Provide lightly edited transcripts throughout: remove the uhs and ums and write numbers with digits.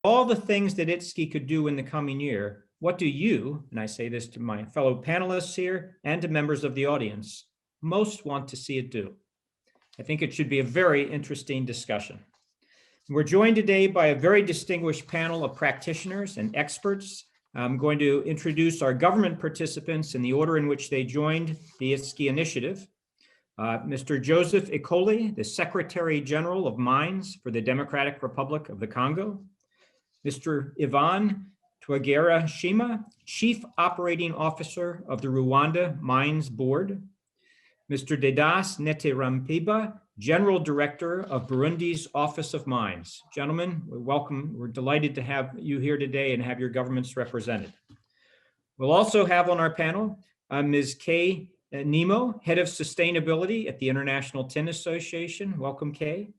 all the things that ITSCI could do in the coming year, what do you, and I say this to my fellow panelists here and to members of the audience, most want to see it do? I think it should be a very interesting discussion. We're joined today by a very distinguished panel of practitioners and experts. I'm going to introduce our government participants in the order in which they joined the ITSCI initiative. Mr. Joseph Ikoli, the Secretary General of Mines for the Democratic Republic of the Congo. Mr. Ivan Twagera-Shima, Chief Operating Officer of the Rwanda Mines Board. Mr. Dedas Neterampiba, General Director of Burundi's Office of Mines. Gentlemen, welcome. We're delighted to have you here today and have your governments represented. We'll also have on our panel Ms. Kay Nemo, Head of Sustainability at the International Tin Association. Welcome, Kay.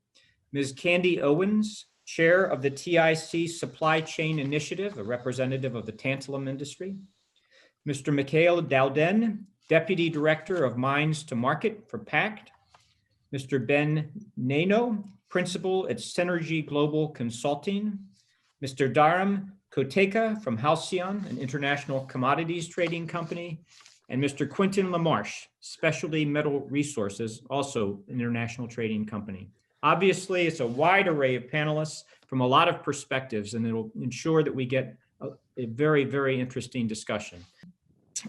Ms. Candy Owens, Chair of the TIC Supply Chain Initiative, a representative of the tantalum industry. Mr. Mikhail Dowden, Deputy Director of Mines to Market for PACT. Mr. Ben Nano, Principal at Synergy Global Consulting. Mr. Dharam Koteka from Halcyon, an international commodities trading company. And Mr. Quentin Lamarche, Specialty Metal Resources, also an international trading company. Obviously, it's a wide array of panelists from a lot of perspectives, and it'll ensure that we get a very, very interesting discussion.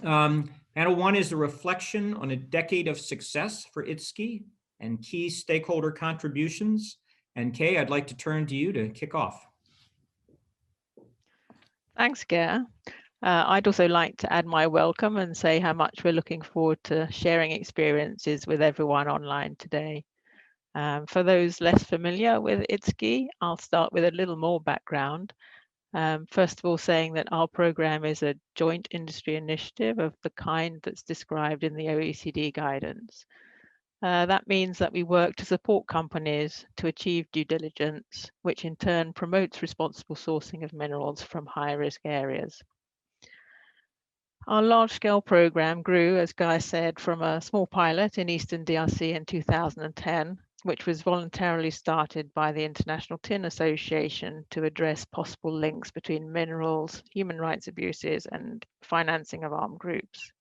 Panel one is a reflection on a decade of success for ITSCI and key stakeholder contributions. And Kay, I'd like to turn to you to kick off. Thanks, Ger. I'd also like to add my welcome and say how much we're looking forward to sharing experiences with everyone online today. For those less familiar with ITSCI, I'll start with a little more background. First of all, saying that our program is a joint industry initiative of the kind that's described in the OECD guidance. That means that we work to support companies to achieve due diligence, which in turn promotes responsible sourcing of minerals from high-risk areas. Our large-scale program grew, as Guy said, from a small pilot in Eastern DRC in 2010, which was voluntarily started by the International Tin Association to address possible links between minerals, human rights abuses, and financing of armed groups.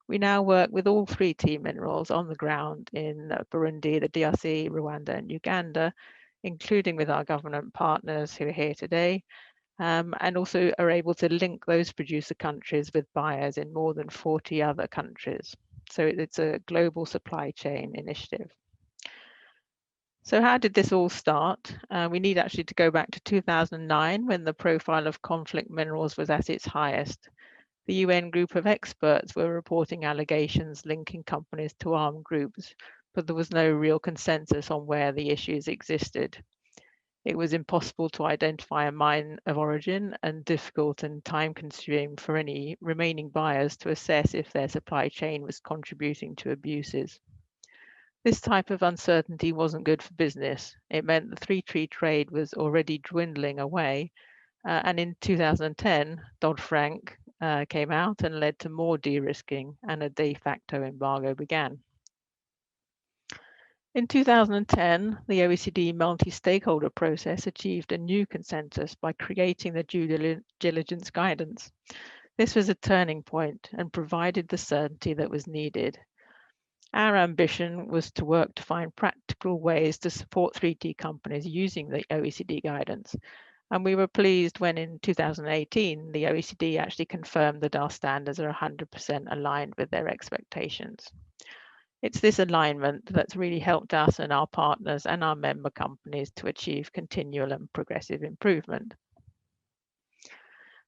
We now work with all three T minerals on the ground in Burundi, the DRC, Rwanda, and Uganda, including with our government partners who are here today, and also are able to link those producer countries with buyers in more than 40 other countries. So it's a global supply chain initiative. So how did this all start? We need actually to go back to 2009 when the profile of conflict minerals was at its highest. The UN group of experts were reporting allegations linking companies to armed groups, but there was no real consensus on where the issues existed. It was impossible to identify a mine of origin and difficult and time-consuming for any remaining buyers to assess if their supply chain was contributing to abuses. This type of uncertainty wasn't good for business. It meant the three-tree trade was already dwindling away, and in 2010, Dodd-Frank came out and led to more de-risking, and a de facto embargo began. In 2010, the OECD multi-stakeholder process achieved a new consensus by creating the due diligence guidance. This was a turning point and provided the certainty that was needed. Our ambition was to work to find practical ways to support 3T companies using the OECD guidance. And we were pleased when in 2018, the OECD actually confirmed that our standards are 100% aligned with their expectations. It's this alignment that's really helped us and our partners and our member companies to achieve continual and progressive improvement.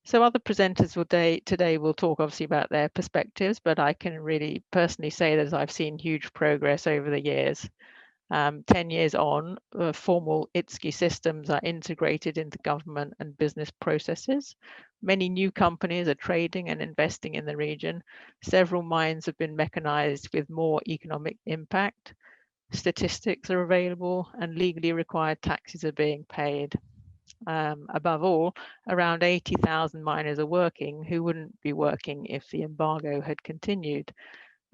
So other presenters today will talk obviously about their perspectives, but I can really personally say that I've seen huge progress over the years. 10 years on, formal ITSCI systems are integrated into government and business processes. Many new companies are trading and investing in the region. Several mines have been mechanized with more economic impact. Statistics are available and legally required taxes are being paid. Above all, around 80,000 miners are working who wouldn't be working if the embargo had continued.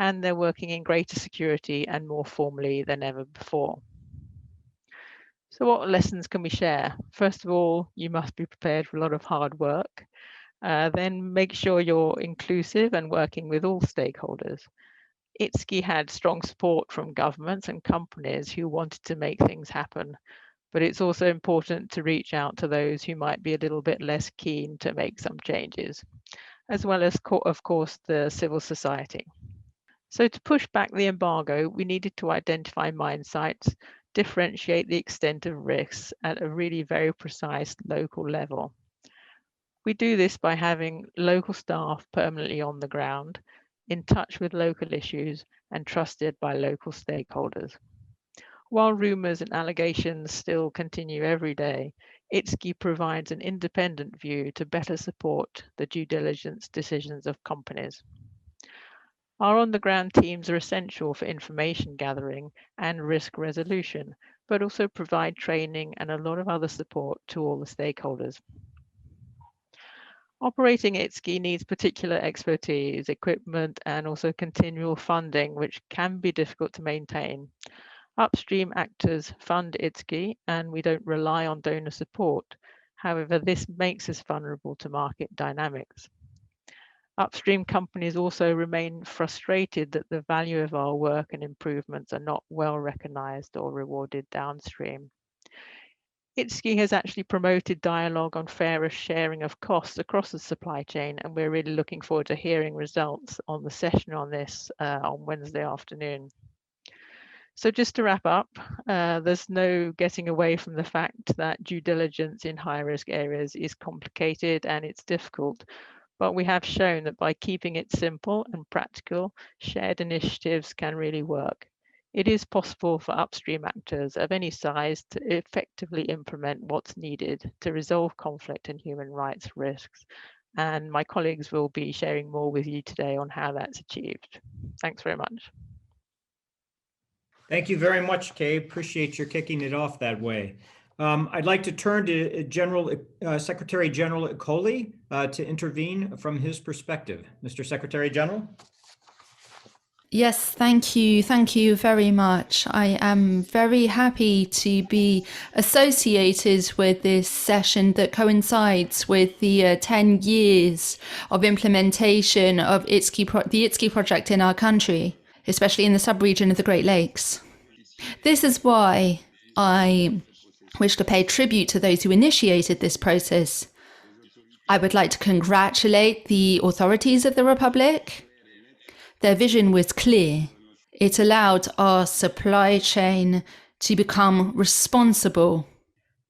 And they're working in greater security and more formally than ever before. So what lessons can we share? First of all, you must be prepared for a lot of hard work. Then make sure you're inclusive and working with all stakeholders. ITSCI had strong support from governments and companies who wanted to make things happen, but it's also important to reach out to those who might be a little bit less keen to make some changes, as well as, of course, the civil society. So to push back the embargo, we needed to identify mine sites, differentiate the extent of risks at a really very precise local level. We do this by having local staff permanently on the ground, in touch with local issues and trusted by local stakeholders. While rumours and allegations still continue every day, ITSCI provides an independent view to better support the due diligence decisions of companies. Our on-the-ground teams are essential for information gathering and risk resolution, but also provide training and a lot of other support to all the stakeholders. Operating ITSCI needs particular expertise, equipment, and also continual funding, which can be difficult to maintain. Upstream actors fund ITSCI, and we don't rely on donor support. However, this makes us vulnerable to market dynamics. Upstream companies also remain frustrated that the value of our work and improvements are not well recognized or rewarded downstream. ITSCI has actually promoted dialogue on fairer sharing of costs across the supply chain, and we're really looking forward to hearing results on the session on this on Wednesday afternoon. So just to wrap up, there's no getting away from the fact that due diligence in high-risk areas is complicated and it's difficult, but we have shown that by keeping it simple and practical, shared initiatives can really work. It is possible for upstream actors of any size to effectively implement what's needed to resolve conflict and human rights risks. And my colleagues will be sharing more with you today on how that's achieved. Thanks very much. Thank you very much, Kay. Appreciate your kicking it off that way. I'd like to turn to Secretary General Ecoli to intervene from his perspective. Mr. Secretary General. Yes, thank you. Thank you very much. I am very happy to be associated with this session that coincides with the 10 years of implementation of the ITSCI project in our country, especially in the sub-region of the Great Lakes. This is why I wish to pay tribute to those who initiated this process. I would like to congratulate the authorities of the Republic. Their vision was clear. It allowed our supply chain to become responsible.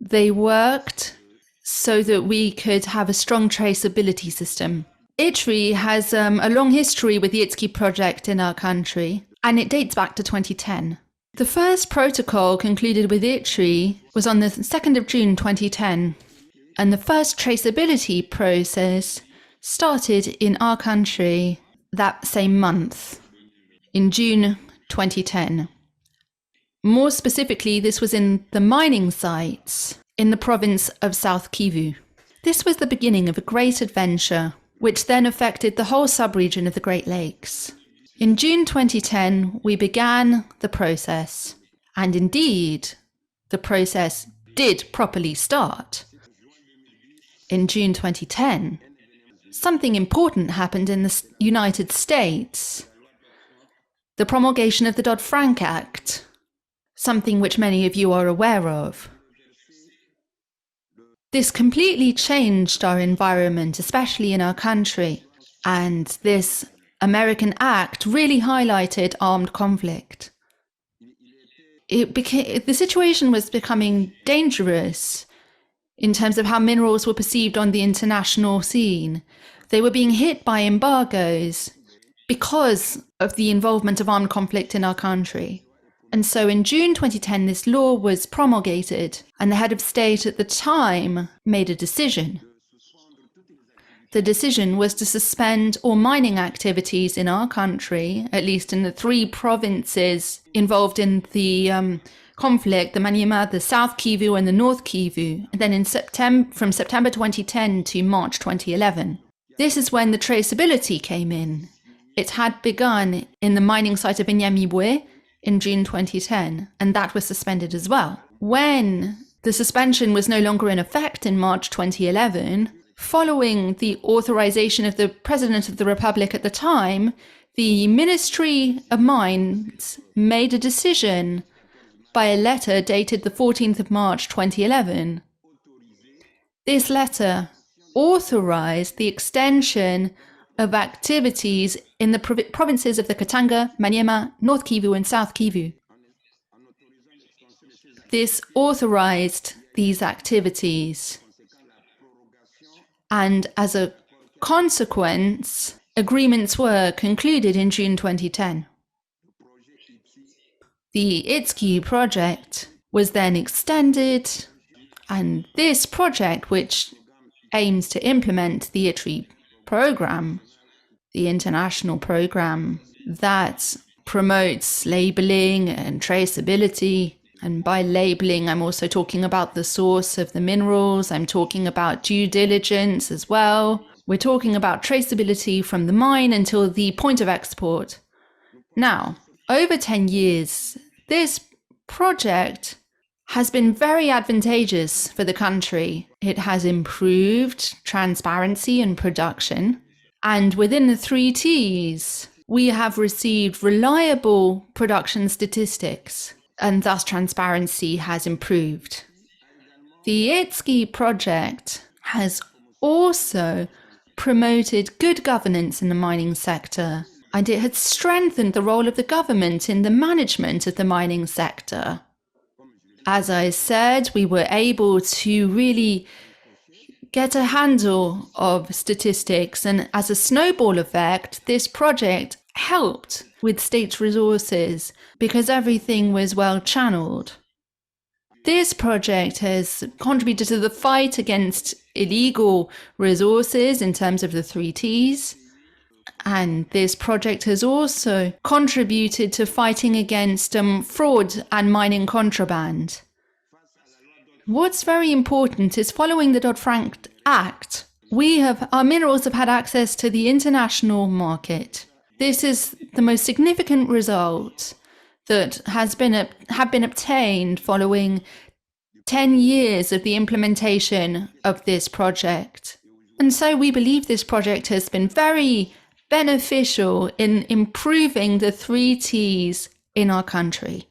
They worked so that we could have a strong traceability system. ITRI has a long history with the ITSCI project in our country, and it dates back to 2010. The first protocol concluded with ITRI was on the 2nd of June 2010, and the first traceability process started in our country that same month, in June 2010. More specifically, this was in the mining sites in the province of South Kivu. This was the beginning of a great adventure, which then affected the whole sub-region of the Great Lakes. In June 2010, we began the process, and indeed, the process did properly start. In June 2010, something important happened in the United States. The promulgation of the Dodd-Frank Act, something which many of you are aware of. This completely changed our environment, especially in our country, and this American Act really highlighted armed conflict. The situation was becoming dangerous in terms of how minerals were perceived on the international scene. They were being hit by embargoes because of the involvement of armed conflict in our country. And so in June 2010, this law was promulgated, and the head of state at the time made a decision. The decision was to suspend all mining activities in our country, at least in the 3 provinces involved in the conflict, the Maniema, the South Kivu and the North Kivu, and then from September 2010 to March 2011. This is when the traceability came in. It had begun in the mining site of Inyamibwe in June 2010, and that was suspended as well. when the suspension was no longer in effect in March 2011, following the authorization of the President of the Republic at the time, the Ministry of Mines made a decision by a letter dated the 14th of March 2011. This letter authorized the extension of activities in the provinces of the Katanga, Maniema, North Kivu, and South Kivu. This authorized these activities, and as a consequence, agreements were concluded in June 2010. The ITSCI project was then extended, and this project, which aims to implement the ITRI program, the international program that promotes labeling and traceability. And by labeling, I'm also talking about the source of the minerals. I'm talking about due diligence as well. We're talking about traceability from the mine until the point of export. Now, over 10 years, this project has been very advantageous for the country. It has improved transparency and production. And within the 3 Ts, we have received reliable production statistics, and thus transparency has improved. The ITSCI project has also promoted good governance in the mining sector, and it has strengthened the role of the government in the management of the mining sector. As I said, we were able to really get a handle of statistics, and as a snowball effect, this project helped with state resources because everything was well channeled. This project has contributed to the fight against illegal resources in terms of the 3 Ts. And this project has also contributed to fighting against fraud and mining contraband. What's very important is following the Dodd-Frank Act, our minerals have had access to the international market. This is the most significant result that have been obtained following 10 years of the implementation of this project. And so we believe this project has been very beneficial in improving the 3 Ts in our country.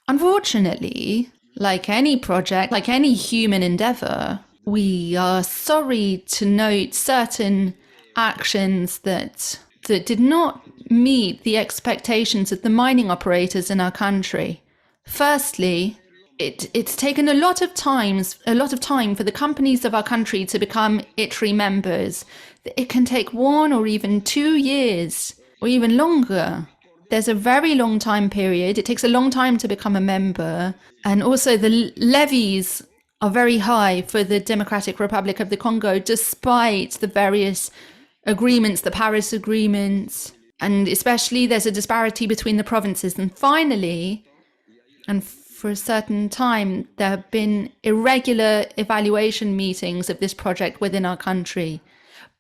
Unfortunately, like any project, like any human endeavor, we are sorry to note certain actions that did not meet the expectations of the mining operators in our country. Firstly, it's taken a lot of time for the companies of our country to become ITRI members. It can take 1 or even 2 years or even longer. There's a very long time period. It takes a long time to become a member. And also the levies are very high for the Democratic Republic of the Congo, despite the various agreements, the Paris agreements, and especially there's a disparity between the provinces. And finally, and for a certain time, there have been irregular evaluation meetings of this project within our country.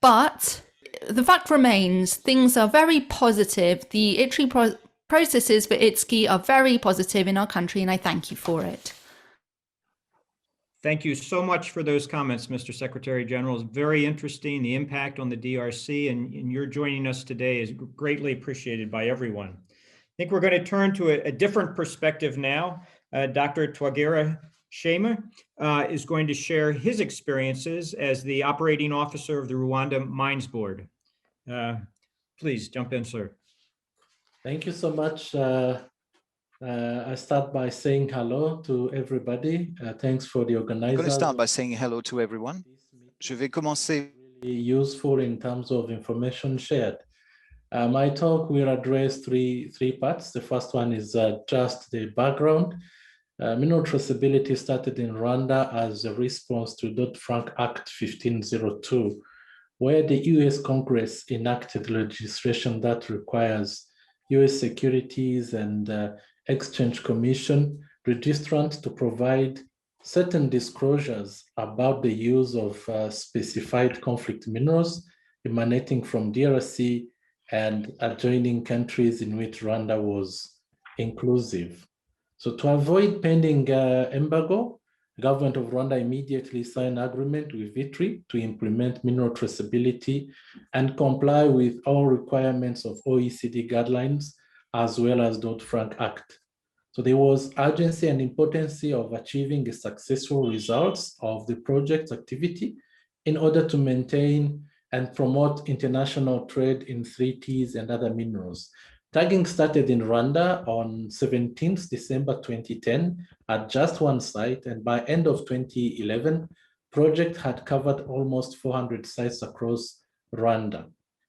But the fact remains, things are very positive. The ITRI processes for ITSCI are very positive in our country, and I thank you for it. Thank you so much for those comments, Mr. Secretary General. It's very interesting, the impact on the DRC, and your joining us today is greatly appreciated by everyone. I think we're going to turn to a different perspective now. Dr. Twagira Shema is going to share his experiences as the operating officer of the Rwanda Mines Board. Please jump in, sir. Thank you so much. I start by saying hello to everybody. Thanks for the organizers. I'm going to start by saying hello to everyone. Je vais commencer. Useful in terms of information shared. My talk will address three parts. The first one is just the background. Mineral traceability started in Rwanda as a response to Dodd-Frank Act 1502, where the US Congress enacted legislation that requires US Securities and Exchange Commission registrants to provide certain disclosures about the use of specified conflict minerals emanating from DRC and adjoining countries in which Rwanda was inclusive. So to avoid pending embargo, the government of Rwanda immediately signed an agreement with ITRI to implement mineral traceability and comply with all requirements of OECD guidelines, as well as Dodd-Frank Act. So there was urgency and importance of achieving the successful results of the project activity in order to maintain and promote international trade in 3Ts and other minerals. Tagging started in Rwanda on 17th December 2010 at just one site, and by end of 2011, project had covered almost 400 sites across Rwanda.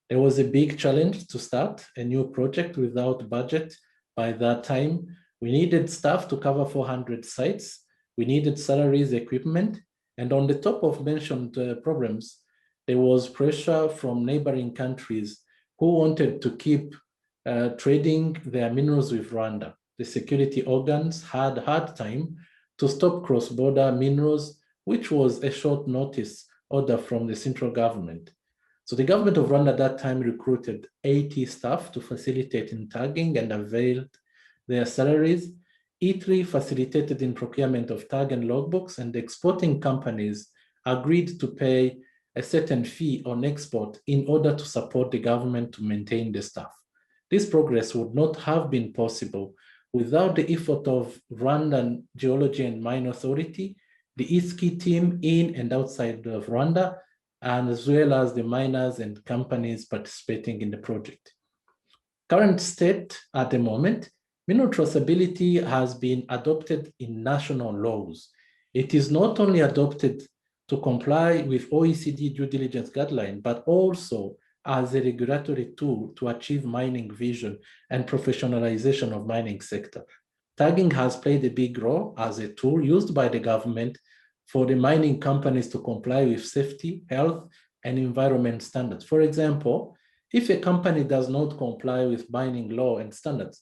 It was a big challenge to start a new project without budget. By that time, we needed staff to cover 400 sites. We needed salaries, equipment, and on the top of mentioned problems, there was pressure from neighboring countries who wanted to keep trading their minerals with Rwanda. The security organs had a hard time to stop cross-border minerals, which was a short notice order from the central government. So the government of Rwanda at that time recruited 80 staff to facilitate in tagging and availed their salaries. ITRI facilitated in procurement of tag and logbooks, and the exporting companies agreed to pay a certain fee on export in order to support the government to maintain the staff. This progress would not have been possible without the effort of Rwandan Geology and Mine Authority, the ITSCI team in and outside of Rwanda, and as well as the miners and companies participating in the project. Current state at the moment, mineral traceability has been adopted in national laws. It is not only adopted to comply with OECD due diligence guideline, but also as a regulatory tool to achieve mining vision and professionalization of mining sector. Tagging has played a big role as a tool used by the government for the mining companies to comply with safety, health, and environment standards. For example, if a company does not comply with mining law and standards,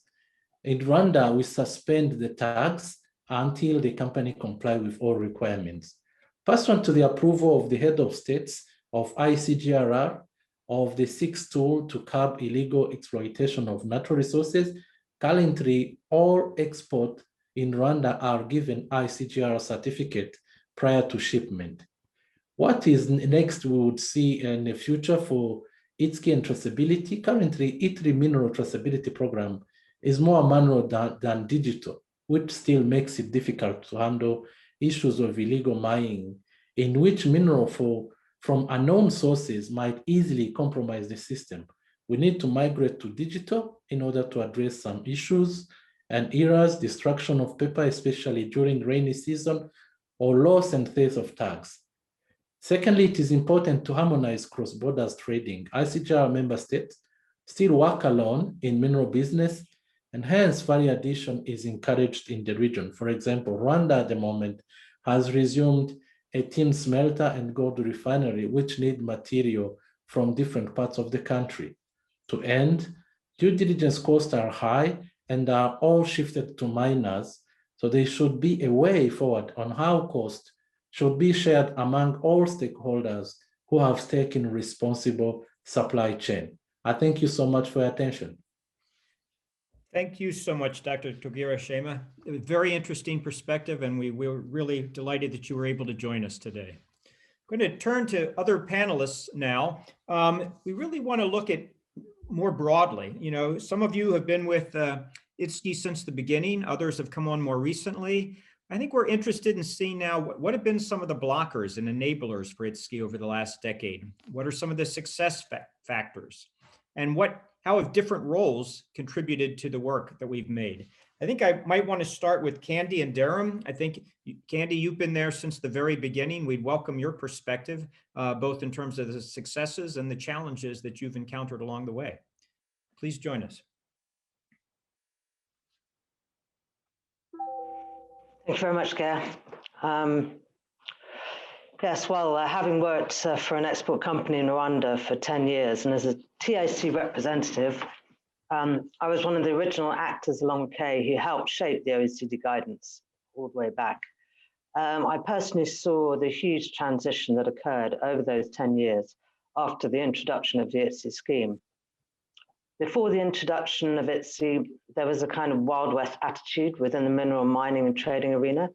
in Rwanda, we suspend the tags until the company comply with all requirements. Pursuant to the approval of the head of states of ICGRR of the sixth tool to curb illegal exploitation of natural resources, currently all export in Rwanda are given ICGRR certificate prior to shipment. What is next we would see in the future for ITSCI and traceability? Currently, ITRI mineral traceability program is more manual than digital, which still makes it difficult to handle issues of illegal mining, in which mineral from unknown sources might easily compromise the system. We need to migrate to digital in order to address some issues and errors, destruction of paper, especially during rainy season, or loss and theft of tags. Secondly, it is important to harmonize cross-border trading. ICGR member states still work alone in mineral business, and hence value addition is encouraged in the region. For example, Rwanda at the moment has resumed a tin smelter and gold refinery, which need material from different parts of the country. To end, due diligence costs are high and are all shifted to miners, so there should be a way forward on how cost should be shared among all stakeholders who have stake in responsible supply chain. I thank you so much for your attention. Thank you so much, Dr. Togira Shema. It was a very interesting perspective, and we were really delighted that you were able to join us today. I'm going to turn to other panelists now. We really want to look at more broadly. You know, some of you have been with ITSCI since the beginning. Others have come on more recently. I think we're interested in seeing now what have been some of the blockers and enablers for ITSCI over the last decade. What are some of the success factors? And how have different roles contributed to the work that we've made? I think I might want to start with Candy and Durham. I think, Candy, you've been there since the very beginning. We'd welcome your perspective, both in terms of the successes and the challenges that you've encountered along the way. Please join us. Thank you very much, Gail. Yes, well, having worked for an export company in Rwanda for 10 years and as a TIC representative, I was one of the original actors along with Kay who helped shape the OECD guidance all the way back. I personally saw the huge transition that occurred over those 10 years after the introduction of the ITSCI scheme. Before the introduction of ITSCI, there was a kind of Wild West attitude within the mineral mining and trading arena,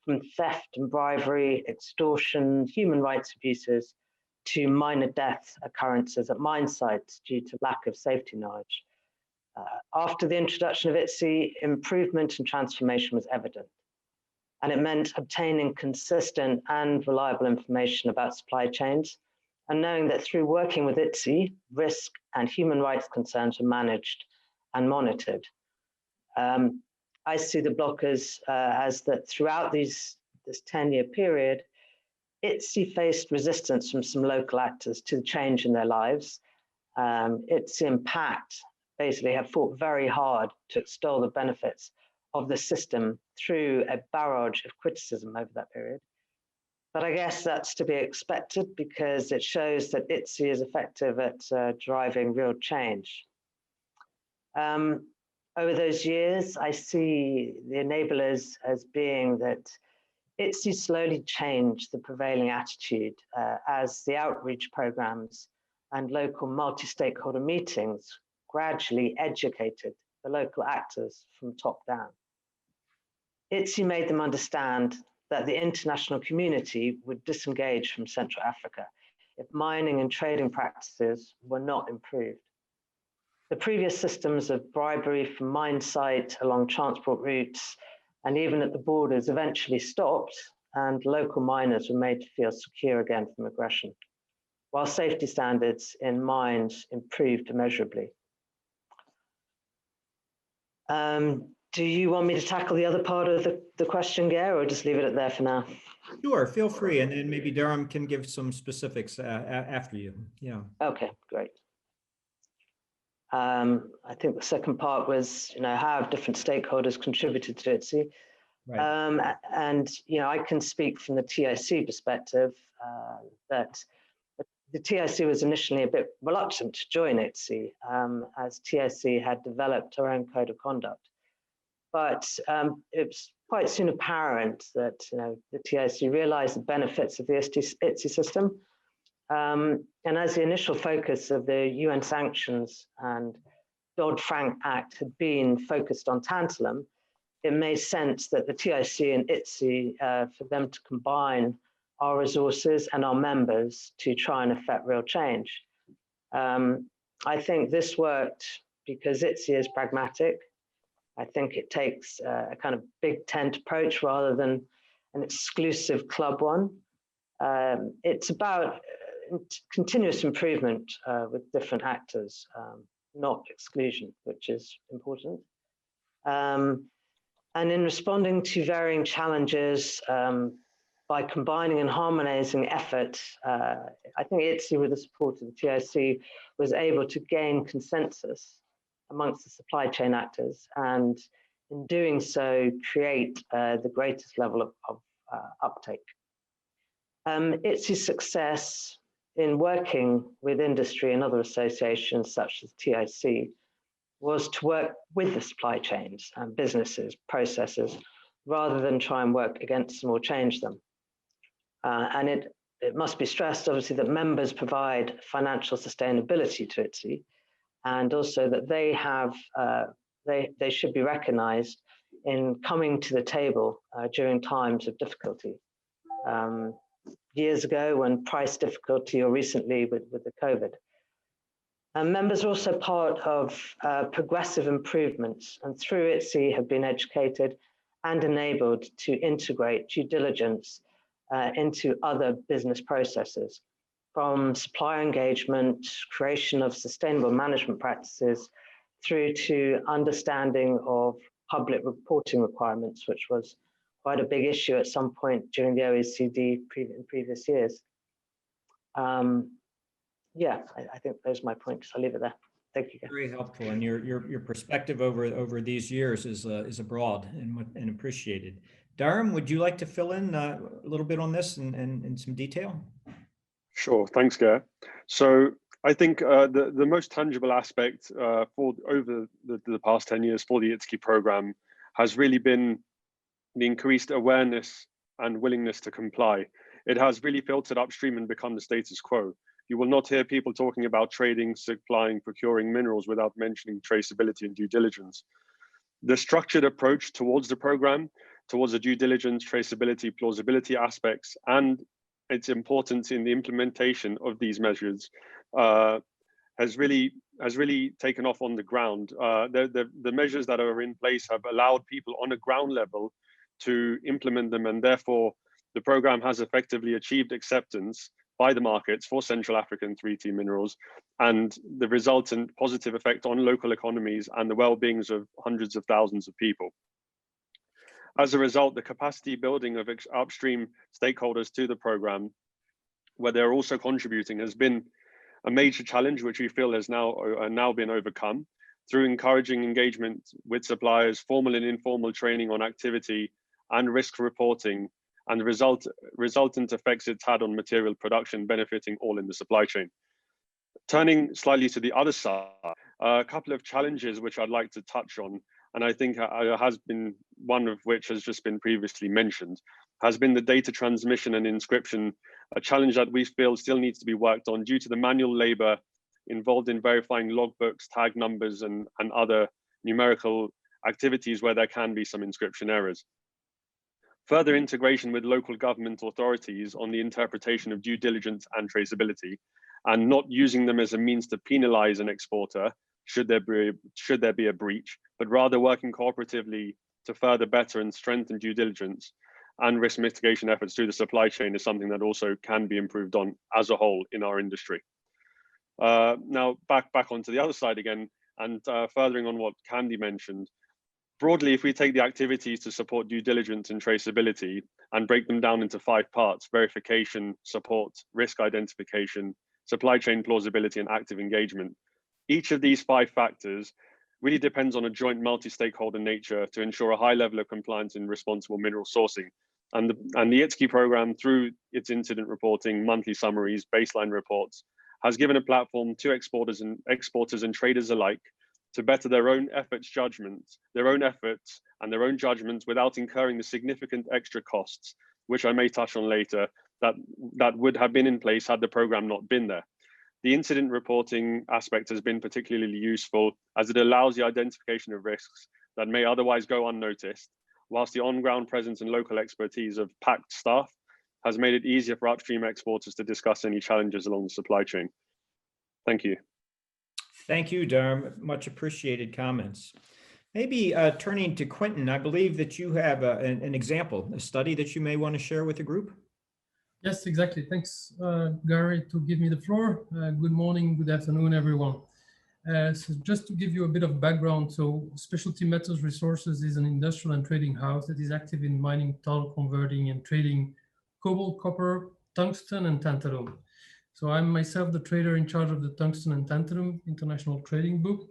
from theft and bribery, extortion, human rights abuses, to minor death occurrences at mine sites due to lack of safety knowledge. After the introduction of ITSCI, improvement and transformation was evident. And it meant obtaining consistent and reliable information about supply chains, and knowing that through working with ITSCI, risk and human rights concerns were managed and monitored. I see the blockers as that throughout this 10-year period, ITSCI faced resistance from some local actors to the change in their lives. ITSCI and PACT basically have fought very hard to extol the benefits of the system through a barrage of criticism over that period. But I guess that's to be expected because it shows that ITSCI is effective at driving real change. Over those years, I see the enablers as being that ITSCI slowly changed the prevailing attitude as the outreach programs and local multi-stakeholder meetings gradually educated the local actors from top down. ITSCI made them understand that the international community would disengage from Central Africa if mining and trading practices were not improved. The previous systems of bribery from mine site along transport routes and even at the borders eventually stopped, and local miners were made to feel secure again from aggression, while safety standards in mines improved immeasurably. Do you want me to tackle the other part of the question, Ger, or just leave it at there for now? Sure, feel free, and then maybe Durham can give some specifics after you. Yeah. Okay, great. I think the second part was, how have different stakeholders contributed to ITSCI? Right. And I can speak from the TIC perspective that the TIC was initially a bit reluctant to join ITSCI as TIC had developed our own code of conduct. But it was quite soon apparent that the TIC realized the benefits of the ITSCI system. And as the initial focus of the UN sanctions and Dodd-Frank Act had been focused on tantalum, it made sense that the TIC and ITSCI, for them to combine our resources and our members to try and affect real change. I think this worked because ITSCI is pragmatic. I think it takes a kind of big tent approach rather than an exclusive club one. It's about continuous improvement with different actors, not exclusion, which is important. And in responding to varying challenges, by combining and harmonizing effort, I think ITSCI, with the support of the TIC, was able to gain consensus amongst the supply chain actors, and in doing so, create the greatest level of uptake. ITSCI's success in working with industry and other associations such as TIC was to work with the supply chains and businesses, processes, rather than try and work against them or change them. And it must be stressed, obviously, that members provide financial sustainability to ITSCI, and also that they have they should be recognized in coming to the table during times of difficulty. Years ago, when price difficulty, or recently with the COVID. Members are also part of progressive improvements, and through ITSCI have been educated and enabled to integrate due diligence into other business processes, from supplier engagement, creation of sustainable management practices, through to understanding of public reporting requirements, which was quite a big issue at some point during the OECD in previous years. Yeah, I think those are my points. I'll leave it there. Thank you. Very helpful, and your perspective over these years is broad and appreciated. Durham, would you like to fill in a little bit on this in some detail? Sure, thanks, Ger. So I think the most tangible aspect for over the past 10 years for the ITSCI program has really been the increased awareness and willingness to comply. it has really filtered upstream and become the status quo. You will not hear people talking about trading, supplying, procuring minerals without mentioning traceability and due diligence. The structured approach towards the program, towards the due diligence, traceability, plausibility aspects, and its importance in the implementation of these measures has really taken off on the ground. The measures that are in place have allowed people on a ground level to implement them, and therefore the program has effectively achieved acceptance by the markets for Central African 3T minerals, and the resultant positive effect on local economies and the well-beings of hundreds of thousands of people. As a result, the capacity building of upstream stakeholders to the program, where they're also contributing, has been a major challenge, which we feel has now been overcome through encouraging engagement with suppliers, formal and informal training on activity and risk reporting, and the resultant effects it's had on material production, benefiting all in the supply chain. Turning slightly to the other side, a couple of challenges which I'd like to touch on, and I think has been one of which has just been previously mentioned, has been the data transmission and inscription, a challenge that we feel still needs to be worked on due to the manual labor involved in verifying logbooks, tag numbers, and other numerical activities where there can be some inscription errors. Further integration with local government authorities on the interpretation of due diligence and traceability, and not using them as a means to penalize an exporter should there be a breach, but rather working cooperatively to further better and strengthen due diligence and risk mitigation efforts through the supply chain is something that also can be improved on as a whole in our industry. Now back onto the other side again, and furthering on what Candy mentioned, broadly, if we take the activities to support due diligence and traceability and break them down into 5 parts: verification, support, risk identification, supply chain plausibility, and active engagement, each of these 5 factors really depends on a joint multi-stakeholder nature to ensure a high level of compliance in responsible mineral sourcing. And the ITSCI program, through its incident reporting, monthly summaries, baseline reports, has given a platform to exporters and traders alike to better their own efforts and their own judgments without incurring the significant extra costs, which I may touch on later, that would have been in place had the program not been there. The incident reporting aspect has been particularly useful as it allows the identification of risks that may otherwise go unnoticed, whilst the on-ground presence and local expertise of packed staff has made it easier for upstream exporters to discuss any challenges along the supply chain. Thank you. Thank you, Dharm. Much appreciated comments. Maybe turning to Quentin, I believe that you have an example, a study that you may want to share with the group. Yes, exactly. Thanks, Gary, to give me the floor. Good morning, good afternoon, everyone. So just to give you a bit of background, so Specialty Metals Resources is an industrial and trading house that is active in mining, tunnel converting, and trading cobalt, copper, tungsten, and tantalum. So I'm myself the trader in charge of the tungsten and tantalum international trading book.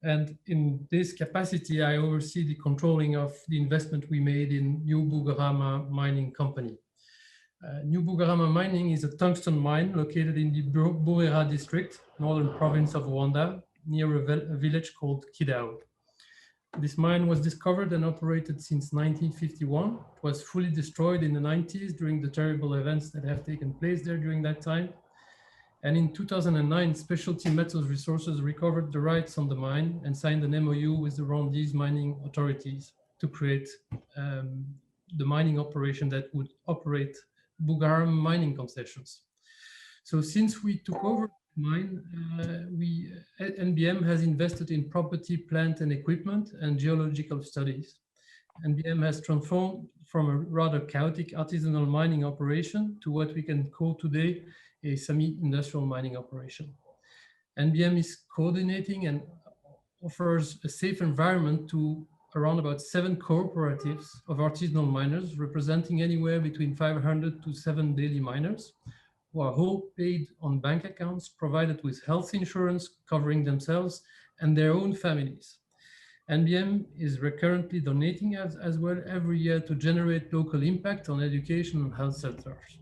And in this capacity, I oversee the controlling of the investment we made in New Bugarama Mining Company. New Bugarama Mining is a tungsten mine located in the Burera district, northern province of Rwanda, near a village called Kidao. This mine was discovered and operated since 1951. It was fully destroyed in the 90s during the terrible events that have taken place there during that time. And in 2009, Specialty Metals Resources recovered the rights on the mine and signed an MOU with the Rwandese mining authorities to create the mining operation that would operate Bugarama mining concessions. So since we took over the mine, NBM has invested in property, plant and equipment and geological studies. NBM has transformed from a rather chaotic artisanal mining operation to what we can call today a semi-industrial mining operation. NBM is coordinating and offers a safe environment to around about 7 cooperatives of artisanal miners, representing anywhere between 500 to 7 daily miners, who are all paid on bank accounts, provided with health insurance covering themselves and their own families. NBM is recurrently donating as well every year to generate local impact on education and health sectors.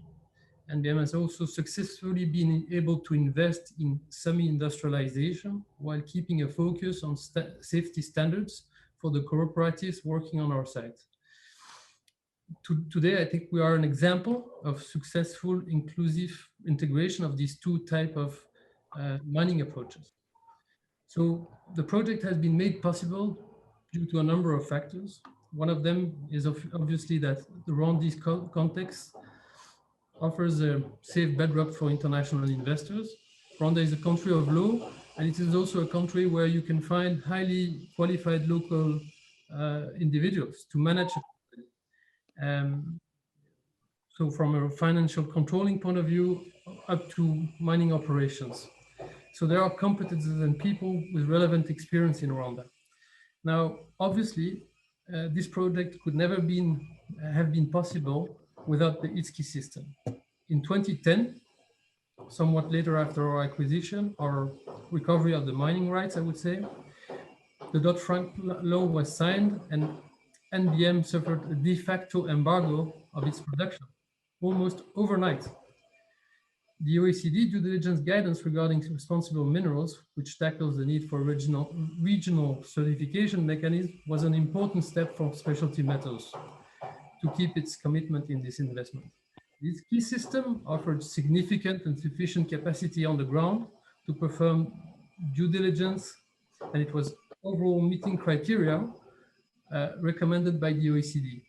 NBM has also successfully been able to invest in semi-industrialization while keeping a focus on safety standards for the cooperatives working on our site. today, I think we are an example of successful inclusive integration of these two type of mining approaches. So the project has been made possible due to a number of factors. One of them is obviously that around this context offers a safe bedrock for international investors. Rwanda is a country of law, and it is also a country where you can find highly qualified local individuals to manage it. So from a financial controlling point of view, up to mining operations. So there are competences and people with relevant experience in Rwanda. Now, obviously, this project could never have been possible without the ITSCI system. In 2010, somewhat later after our acquisition or recovery of the mining rights, I would say, the Dodd-Frank law was signed and NBM suffered a de facto embargo of its production, almost overnight. The OECD due diligence guidance regarding responsible minerals, which tackles the need for regional certification mechanism, was an important step for Specialty Metals to keep its commitment in this investment. This key system offered significant and sufficient capacity on the ground to perform due diligence, and it was overall meeting criteria recommended by the OECD.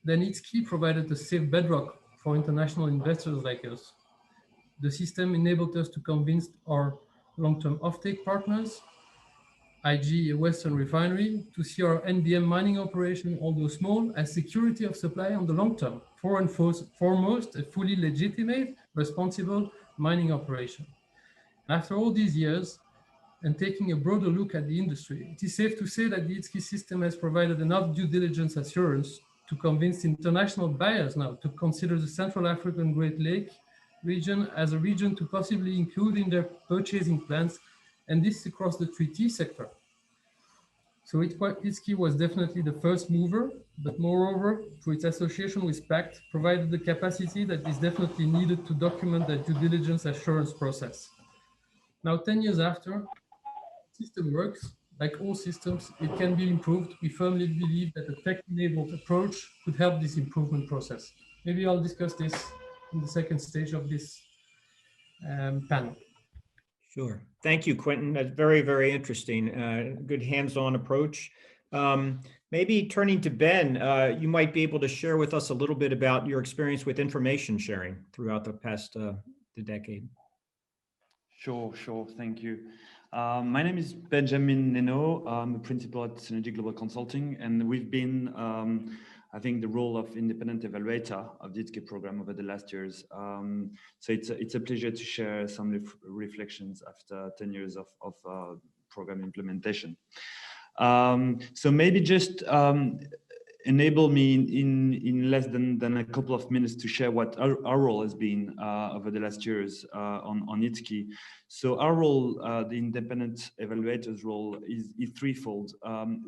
Then ITSCI provided a safe bedrock for international investors like us. The system enabled us to convince our long-term offtake partners, IG Western Refinery, to see our NBM mining operation, although small, as security of supply on the long term, foremost, a fully legitimate, responsible mining operation. After all these years, and taking a broader look at the industry, it is safe to say that the ITSCI system has provided enough due diligence assurance to convince international buyers now to consider the Central African Great Lake region as a region to possibly include in their purchasing plans, and this across the 3T sector. So ITSCI was definitely the first mover, but moreover, through its association with PACT, provided the capacity that is definitely needed to document the due diligence assurance process. Now, 10 years after, the system works. Like all systems, it can be improved. We firmly believe that a tech-enabled approach could help this improvement process. Maybe I'll discuss this in the second stage of this panel. Sure. Thank you, Quentin. That's very, very interesting. Good hands-on approach. Maybe turning to Ben, you might be able to share with us a little bit about your experience with information sharing throughout the past the decade. Sure. Thank you. My name is Benjamin Neno. I'm a principal at Synergy Global Consulting, and we've been, I think, the role of independent evaluator of the ITSCI program over the last years. So it's a pleasure to share some reflections after 10 years of program implementation. So maybe just enable me in less than a couple of minutes to share what our role has been over the last years on ITSCI. So our role, the independent evaluator's role, is threefold.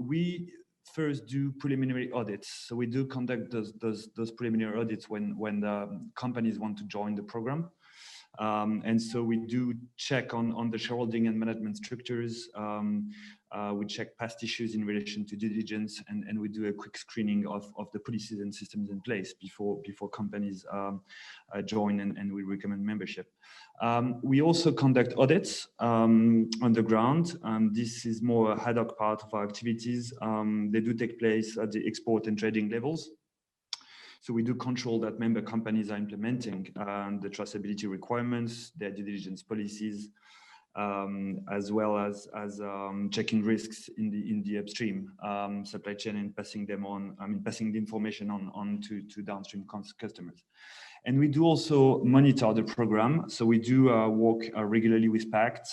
We first do preliminary audits. So we do conduct those preliminary audits when the companies want to join the program. And so we do check on the shareholding and management structures. We check past issues in relation to due diligence, and we do a quick screening of the policies and systems in place before companies join, and we recommend membership. We also conduct audits on the ground. This is more a ad hoc part of our activities. They do take place at the export and trading levels. So we do control that member companies are implementing the traceability requirements, their due diligence policies, as well as checking risks in the upstream supply chain and passing the information on to downstream customers. And we do also monitor the program. So we do work regularly with PACT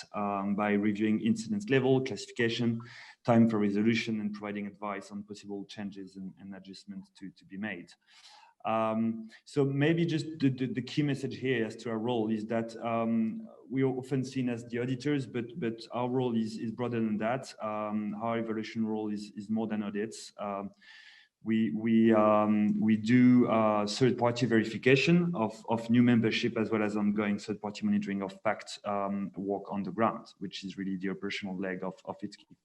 by reviewing incidence level, classification, time for resolution, and providing advice on possible changes and adjustments to be made. So maybe just the key message here as to our role is that we are often seen as the auditors, but our role is broader than that. Our evaluation role is more than audits. We do third-party verification of new membership, as well as ongoing third-party monitoring of PACT work on the ground, which is really the operational leg of ITSCI.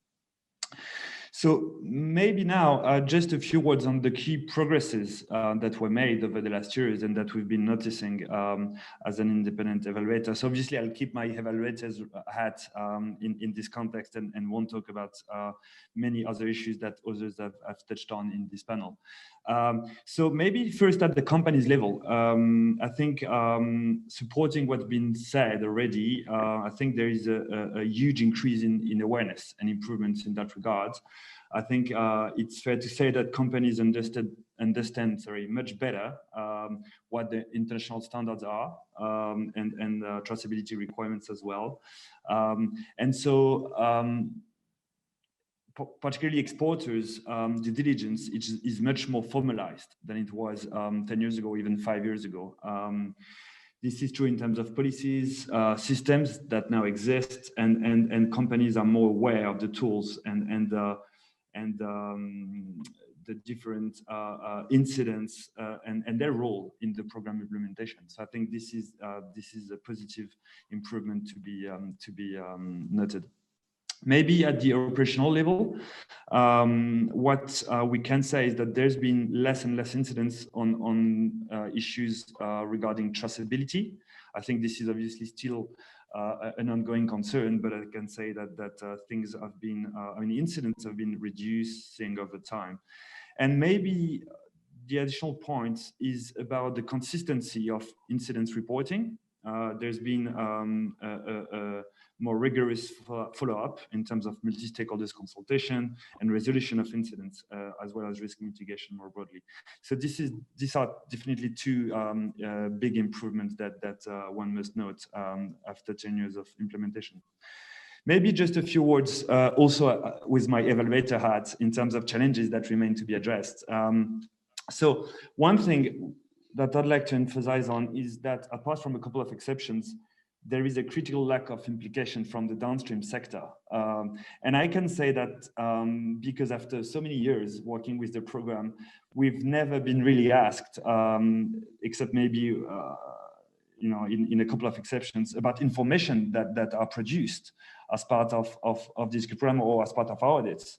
So maybe now just a few words on the key progresses that were made over the last years and that we've been noticing as an independent evaluator. So obviously I'll keep my evaluator's hat in this context and won't talk about many other issues that others have touched on in this panel. So maybe first at the company's level, I think supporting what's been said already, I think there is a huge increase in awareness and improvements in that regard. I think it's fair to say that companies understand much better what the international standards are and traceability requirements as well. And so particularly exporters, due diligence is much more formalized than it was 10 years ago, even 5 years ago. This is true in terms of policies, systems that now exist, and companies are more aware of the tools and the different incidents and their role in the program implementation. So I think this is a positive improvement to be noted. Maybe at the operational level, what we can say is that there's been less and less incidents on issues regarding traceability. I think this is obviously still an ongoing concern, but I can say that things have been, incidents have been reducing over time. And maybe the additional point is about the consistency of incidents reporting. There's been a more rigorous follow-up in terms of multi-stakeholders consultation and resolution of incidents, as well as risk mitigation more broadly. So these are definitely two big improvements that one must note after 10 years of implementation. Maybe just a few words also with my evaluator hat in terms of challenges that remain to be addressed. So one thing that I'd like to emphasize on is that apart from a couple of exceptions, there is a critical lack of implication from the downstream sector. And I can say that because after so many years working with the program, we've never been really asked, except maybe in a couple of exceptions, about information that are produced as part of this program or as part of our audits.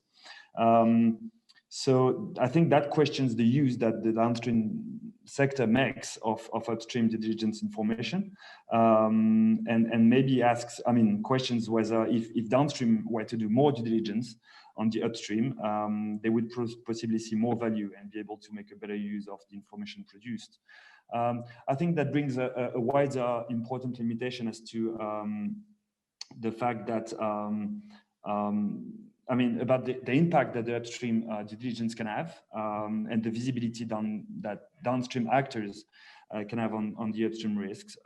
So I think that questions the use that the downstream sector makes of upstream due diligence information, and maybe asks, questions whether if downstream were to do more due diligence on the upstream, they would possibly see more value and be able to make a better use of the information produced. I think that brings a wider important limitation as to the fact that about the impact that the upstream due diligence can have, and the visibility that downstream actors can have on the upstream risks.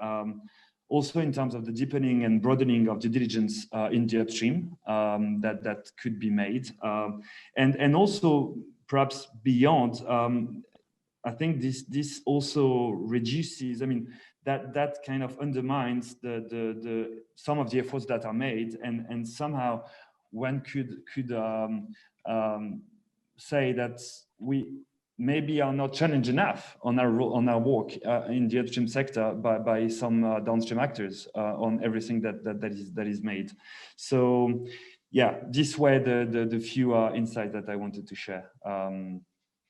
Also in terms of the deepening and broadening of due diligence in the upstream that could be made. And also perhaps beyond, I think this also reduces, that kind of undermines some of the efforts that are made, and somehow one could say that we maybe are not challenged enough on our work in the upstream sector by some downstream actors on everything that is made. So yeah, these were the few insights that I wanted to share.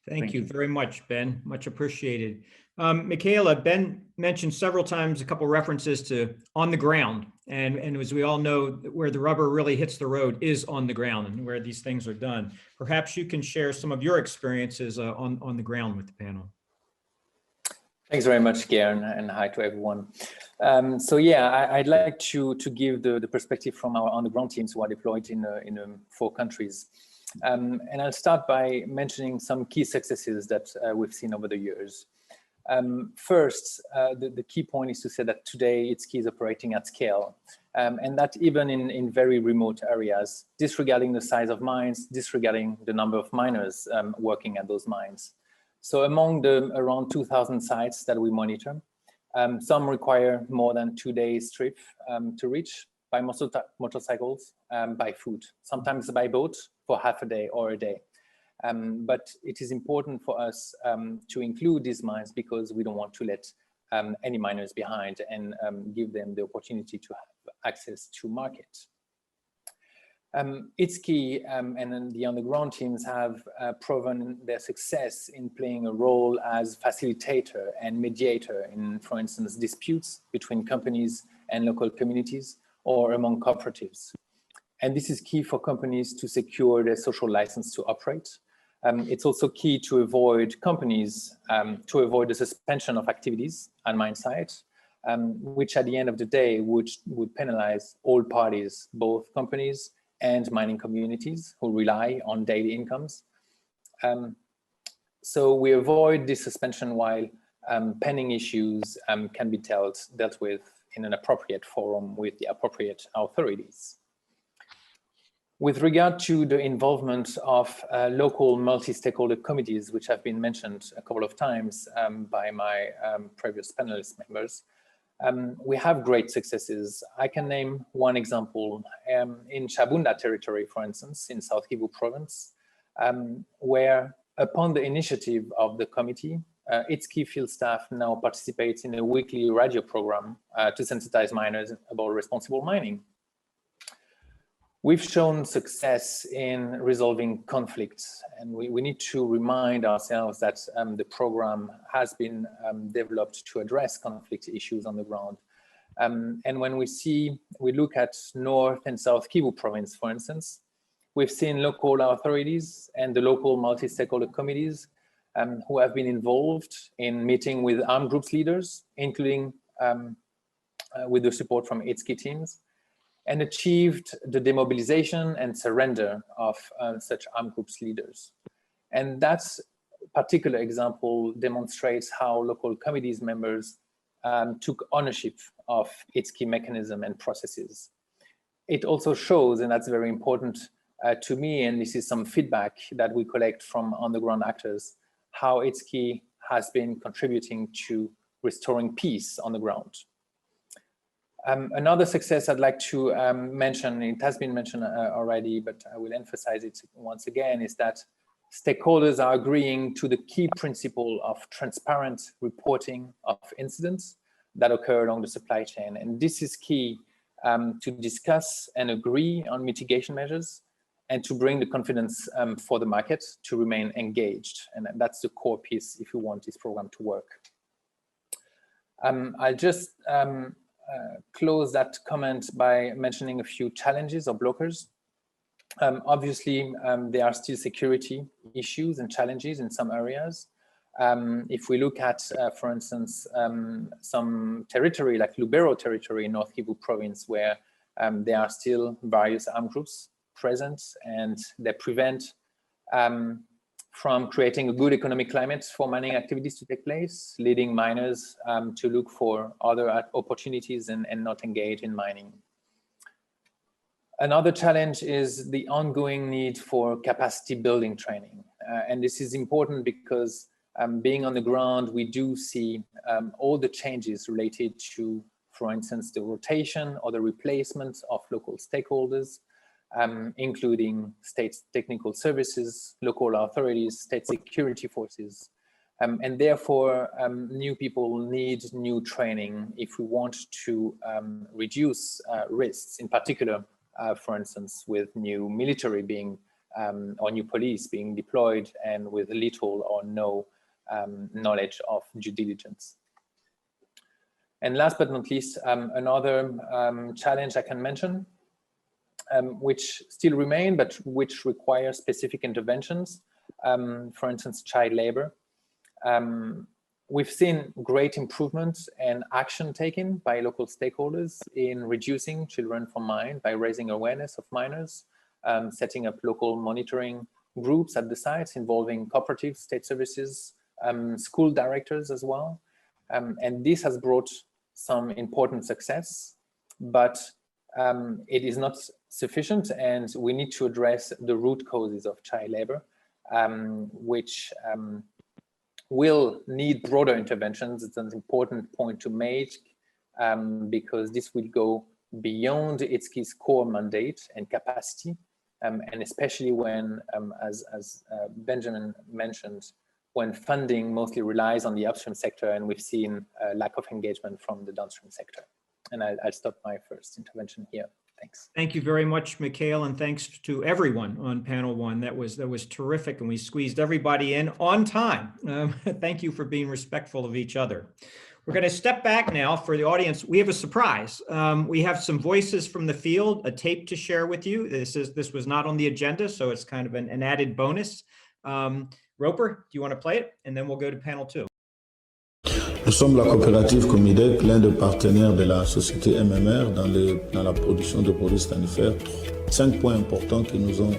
Thank you very much, Ben. Much appreciated. Michaela, Ben mentioned several times a couple references to on the ground. And as we all know, where the rubber really hits the road is on the ground and where these things are done. Perhaps you can share some of your experiences on the ground with the panel. Thanks very much, Garen, and hi to everyone. So yeah, I'd like to give the perspective from our on-the-ground teams who are deployed in 4 countries. And I'll start by mentioning some key successes that we've seen over the years. First, the key point is to say that today ITSCI is operating at scale, and that even in very remote areas, disregarding the size of mines, disregarding the number of miners working at those mines. So among the around 2,000 sites that we monitor, some require more than 2 days trip to reach by motorcycles, by foot, sometimes by boat for half a day or a day. But it is important for us to include these mines because we don't want to let any miners behind and give them the opportunity to have access to market. ITSCI and then the on-the-ground teams have proven their success in playing a role as facilitator and mediator in, for instance, disputes between companies and local communities or among cooperatives. And this is key for companies to secure their social license to operate. It's also key to avoid companies, to avoid the suspension of activities on mine site, which at the end of the day would penalize all parties, both companies and mining communities who rely on daily incomes. So we avoid this suspension while pending issues can be dealt with in an appropriate forum with the appropriate authorities. With regard to the involvement of local multi-stakeholder committees, which have been mentioned a couple of times by my previous panelist members, we have great successes. I can name one example in Chabunda territory, for instance, in South Kivu province, where upon the initiative of the committee, ITSCI field staff now participates in a weekly radio program to sensitize miners about responsible mining. We've shown success in resolving conflicts, and we need to remind ourselves that the program has been developed to address conflict issues on the ground. And when we look at North and South Kivu province, for instance, we've seen local authorities and the local multi-stakeholder committees who have been involved in meeting with armed groups leaders, including with the support from ITSCI teams, and achieved the demobilization and surrender of such armed groups leaders. And that particular example demonstrates how local committees members took ownership of ITSCI mechanism and processes. It also shows, and that's very important to me, and this is some feedback that we collect from on-the-ground actors, how ITSCI has been contributing to restoring peace on the ground. Another success I'd like to mention, it has been mentioned already, but I will emphasize it once again, is that stakeholders are agreeing to the key principle of transparent reporting of incidents that occur along the supply chain. And this is key to discuss and agree on mitigation measures and to bring the confidence for the market to remain engaged. And that's the core piece if you want this program to work. I'll just close that comment by mentioning a few challenges or blockers. Obviously, there are still security issues and challenges in some areas. If we look at, for instance, some territory like Lubero territory in North Kivu province, where there are still various armed groups present and they prevent from creating a good economic climate for mining activities to take place, leading miners to look for other opportunities and not engage in mining. Another challenge is the ongoing need for capacity building training. And this is important because being on the ground, we do see all the changes related to, for instance, the rotation or the replacement of local stakeholders, including state technical services, local authorities, state security forces. And therefore, new people need new training if we want to reduce risks, in particular, for instance, with new military being, or new police being deployed and with little or no knowledge of due diligence. And last but not least, another challenge I can mention, which still remain, but which require specific interventions, for instance, child labor. We've seen great improvements and action taken by local stakeholders in reducing children from mine by raising awareness of minors, setting up local monitoring groups at the sites involving cooperatives, state services, school directors as well. And this has brought some important success, but it is not sufficient, and we need to address the root causes of child labor, which will need broader interventions. It's an important point to make because this will go beyond ITSCI's core mandate and capacity, and especially when, as Benjamin mentioned, when funding mostly relies on the upstream sector, and we've seen a lack of engagement from the downstream sector. And I'll stop my first intervention here. Thanks. Thank you very much, Mikhail, and thanks to everyone on panel one. That was terrific, and we squeezed everybody in on time. Thank you for being respectful of each other. We're going to step back now for the audience. We have a surprise. We have some voices from the field, a tape to share with you. This was not on the agenda, so it's kind of an added bonus. Roper, do you want to play it? And then we'll go to panel two. Nous sommes la coopérative Comidec, l'un des partenaires de la société MMR dans la production de produits sanitaires. 5 points importants qui nous ont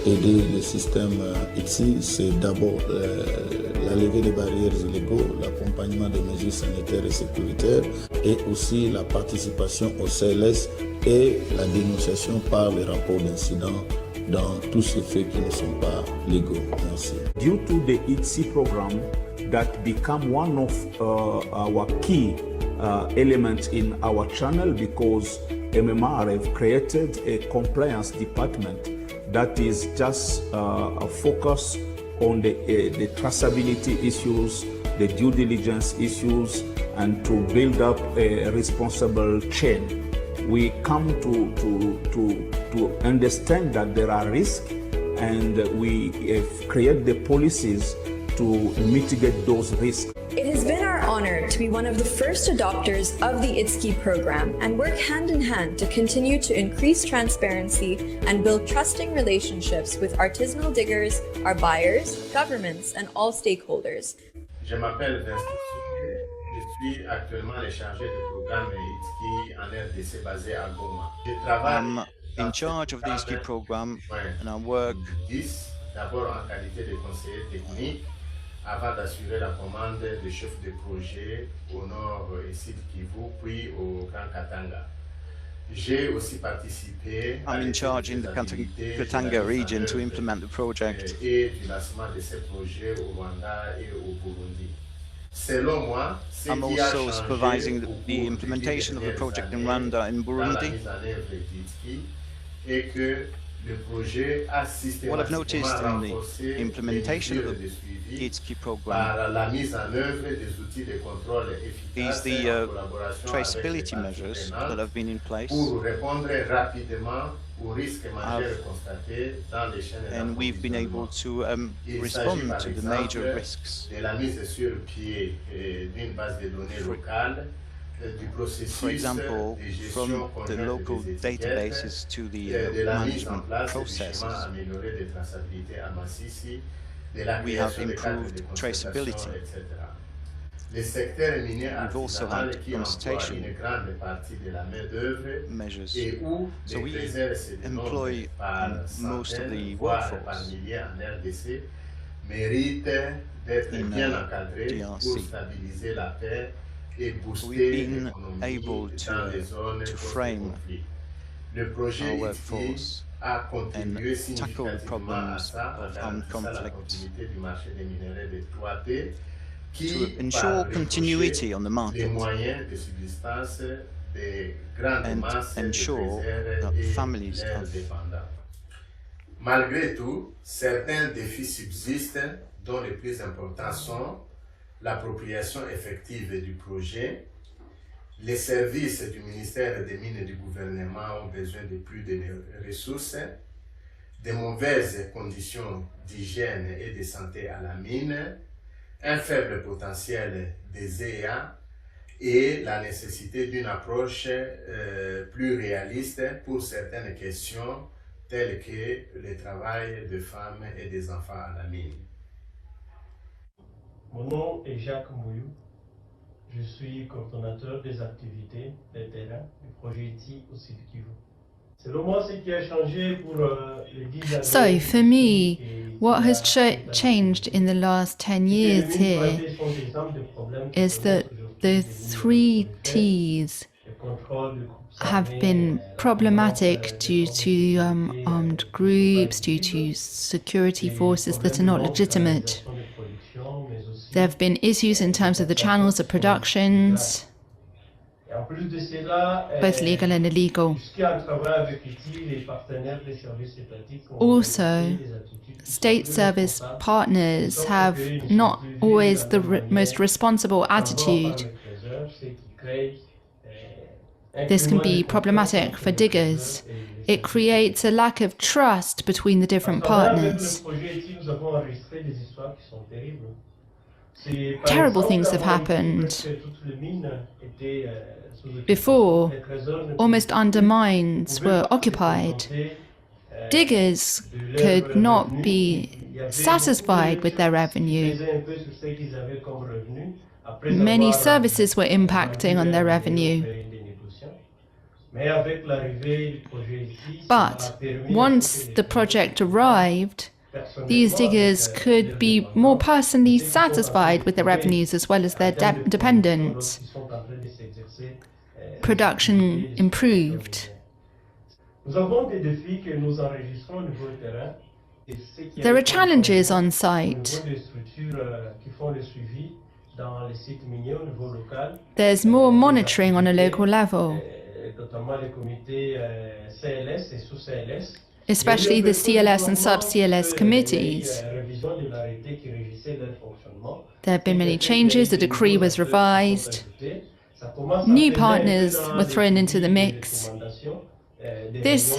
aidé le système ITSCI, c'est d'abord la levée des barrières illégaux, l'accompagnement des mesures sanitaires et sécuritaires, et aussi la participation au CLS et la dénonciation par les rapports d'incidents dans tous ces faits qui ne sont pas légaux. Merci. Due to the ITSCI program, that become one of our key elements in our channel, because MMR have created a compliance department that is just a focus on the traceability issues, the due diligence issues, and to build up a responsible chain. We come to understand that there are risks, and we have created the policies to mitigate those risks. It has been our honor to be one of the first adopters of the ITSCI program and work hand in hand to continue to increase transparency and build trusting relationships with artisanal diggers, our buyers, governments, and all stakeholders. Je m'appelle Vincent, je suis actuellement le chargé de programme ITSCI en RDC basé à Goma. I'm in charge of the ITSCI program and I work d'abord en qualité de conseiller technique, avant d'assurer la commande des chefs de projet au nord et sud Kivu, puis au Grand Katanga. J'ai aussi participé I'm in charge in the Katanga region to implement the project. Et du lancement de ces projets au Rwanda et au Burundi. Selon moi, I'm also supervising the implementation of the project in Rwanda and Burundi. What I've noticed in the implementation of the ITSCI program is the traceability measures that have been in place. And we've been able to respond to the major risks. For example, from the local databases to the management processes, we have improved traceability. We've also had consultation measures. So we employ most of the workforce in DRC. So we've been able to frame our workforce and tackle the problems of armed conflict to ensure continuity on the market and ensure that families have. Malgré tout, certains défis subsistent, dont les plus importants sont l'appropriation effective du projet. Les services du ministère des Mines et du gouvernement ont besoin de plus de ressources, de mauvaises conditions d'hygiène et de santé à la mine, un faible potentiel des EA et la nécessité d'une approche plus réaliste pour certaines questions telles que le travail de femmes et des enfants à la mine. Mon nom est Jacques Mouillou. Je suis coordonnateur des activités de terrain du projet ITSCI au Sud Kivu. Selon moi, ce qui a changé pour les 10 années. So, for me, what has changed in the last 10 years here is that the 3 T's have been problematic due to armed groups, due to security forces that are not legitimate. There have been issues in terms of the channels of productions, both legal and illegal. Also, state service partners have not always the most responsible attitude. This can be problematic for diggers. It creates a lack of trust between the different partners. Terrible things have happened. Before, almost under mines were occupied. Diggers could not be satisfied with their revenue. Many services were impacting on their revenue. But once the project arrived, these diggers could be more personally satisfied with their revenues as well as their dependents. Production improved. There are challenges on site. There's more monitoring on a local level, especially the CLS and sub-CLS committees. There have been many changes, the decree was revised, new partners were thrown into the mix. This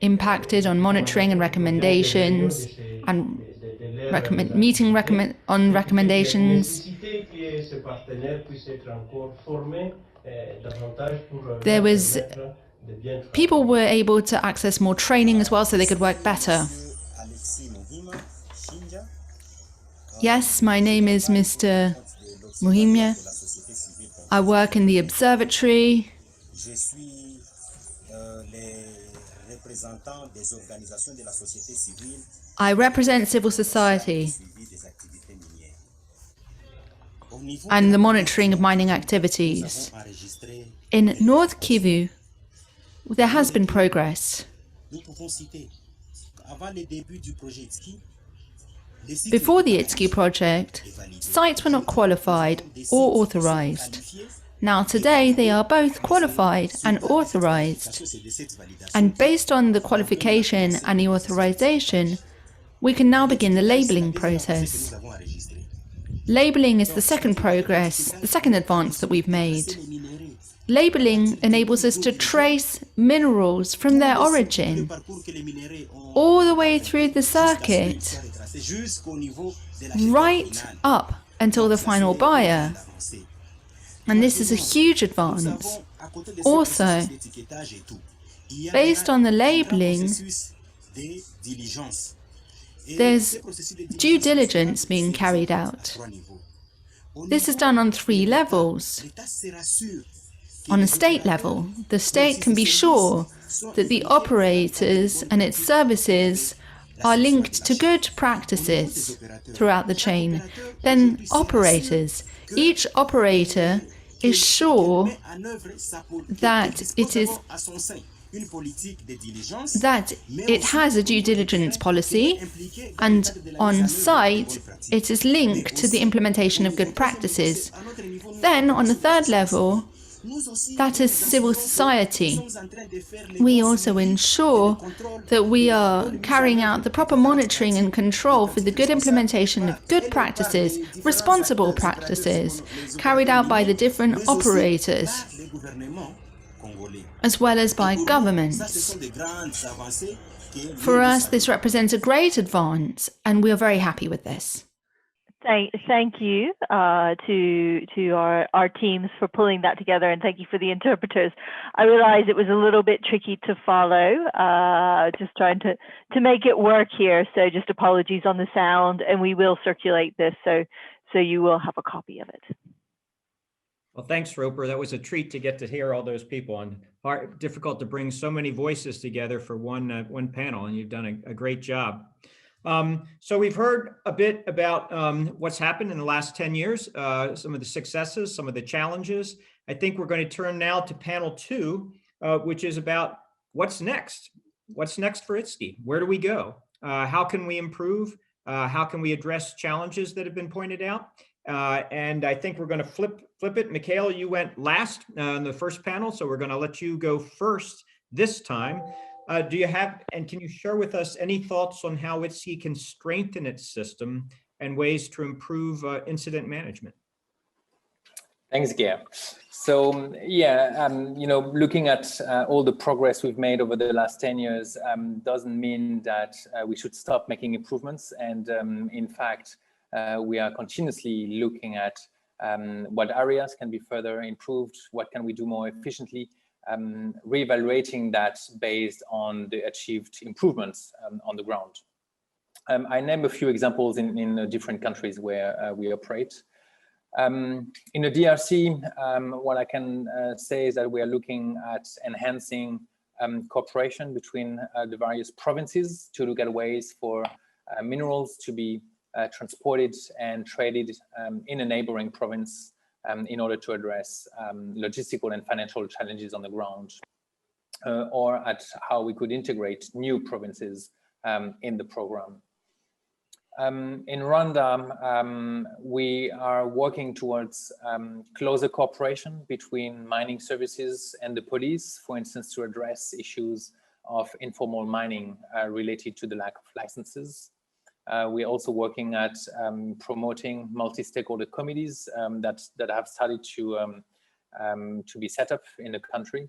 impacted on monitoring and recommendations and on recommendations. People were able to access more training as well so they could work better. Yes, my name is Mr. Muhimia. I work in the observatory. I represent civil society and the monitoring of mining activities. In North Kivu, there has been progress. Before the ITSCI project, sites were not qualified or authorized. Now today they are both qualified and authorized. And based on the qualification and the authorization, we can now begin the labeling process. Labeling is the second progress, the second advance that we've made. Labeling enables us to trace minerals from their origin all the way through the circuit, right up until the final buyer. And this is a huge advance. Also, based on the labeling, there's due diligence being carried out. This is done on 3 levels. On a state level, the state can be sure that the operators and its services are linked to good practices throughout the chain. Then operators, each operator is sure that it has a due diligence policy, and on site it is linked to the implementation of good practices. Then on the 3rd level, that is civil society. We also ensure that we are carrying out the proper monitoring and control for the good implementation of good practices, responsible practices, carried out by the different operators, as well as by governments. For us, this represents a great advance, and we are very happy with this. Thank you to our teams for pulling that together, and thank you for the interpreters. I realize it was a little bit tricky to follow, just trying to make it work here. So just apologies on the sound, and we will circulate this so you will have a copy of it. Well, thanks, Roper. That was a treat to get to hear all those people, and difficult to bring so many voices together for one panel, and you've done a great job. So we've heard a bit about what's happened in the last 10 years, some of the successes, some of the challenges. I think we're going to turn now to panel 2, which is about what's next. What's next for ITSCI? Where do we go? How can we improve? How can we address challenges that have been pointed out? And I think we're going to flip it. Michaela, you went last in the first panel, so we're going to let you go first this time. Do you have, and can you share with us any thoughts on how ITSCI can strengthen its system and ways to improve incident management? Thanks, Gail. So yeah, looking at all the progress we've made over the last 10 years doesn't mean that we should stop making improvements. And in fact, we are continuously looking at what areas can be further improved, what can we do more efficiently, reevaluating that based on the achieved improvements on the ground. I name a few examples in different countries where we operate. In the DRC, what I can say is that we are looking at enhancing cooperation between the various provinces to look at ways for minerals to be transported and traded in a neighboring province in order to address logistical and financial challenges on the ground, or at how we could integrate new provinces in the program. In Rwanda, we are working towards closer cooperation between mining services and the police, for instance, to address issues of informal mining related to the lack of licenses. We're also working at promoting multi-stakeholder committees that have started to be set up in the country.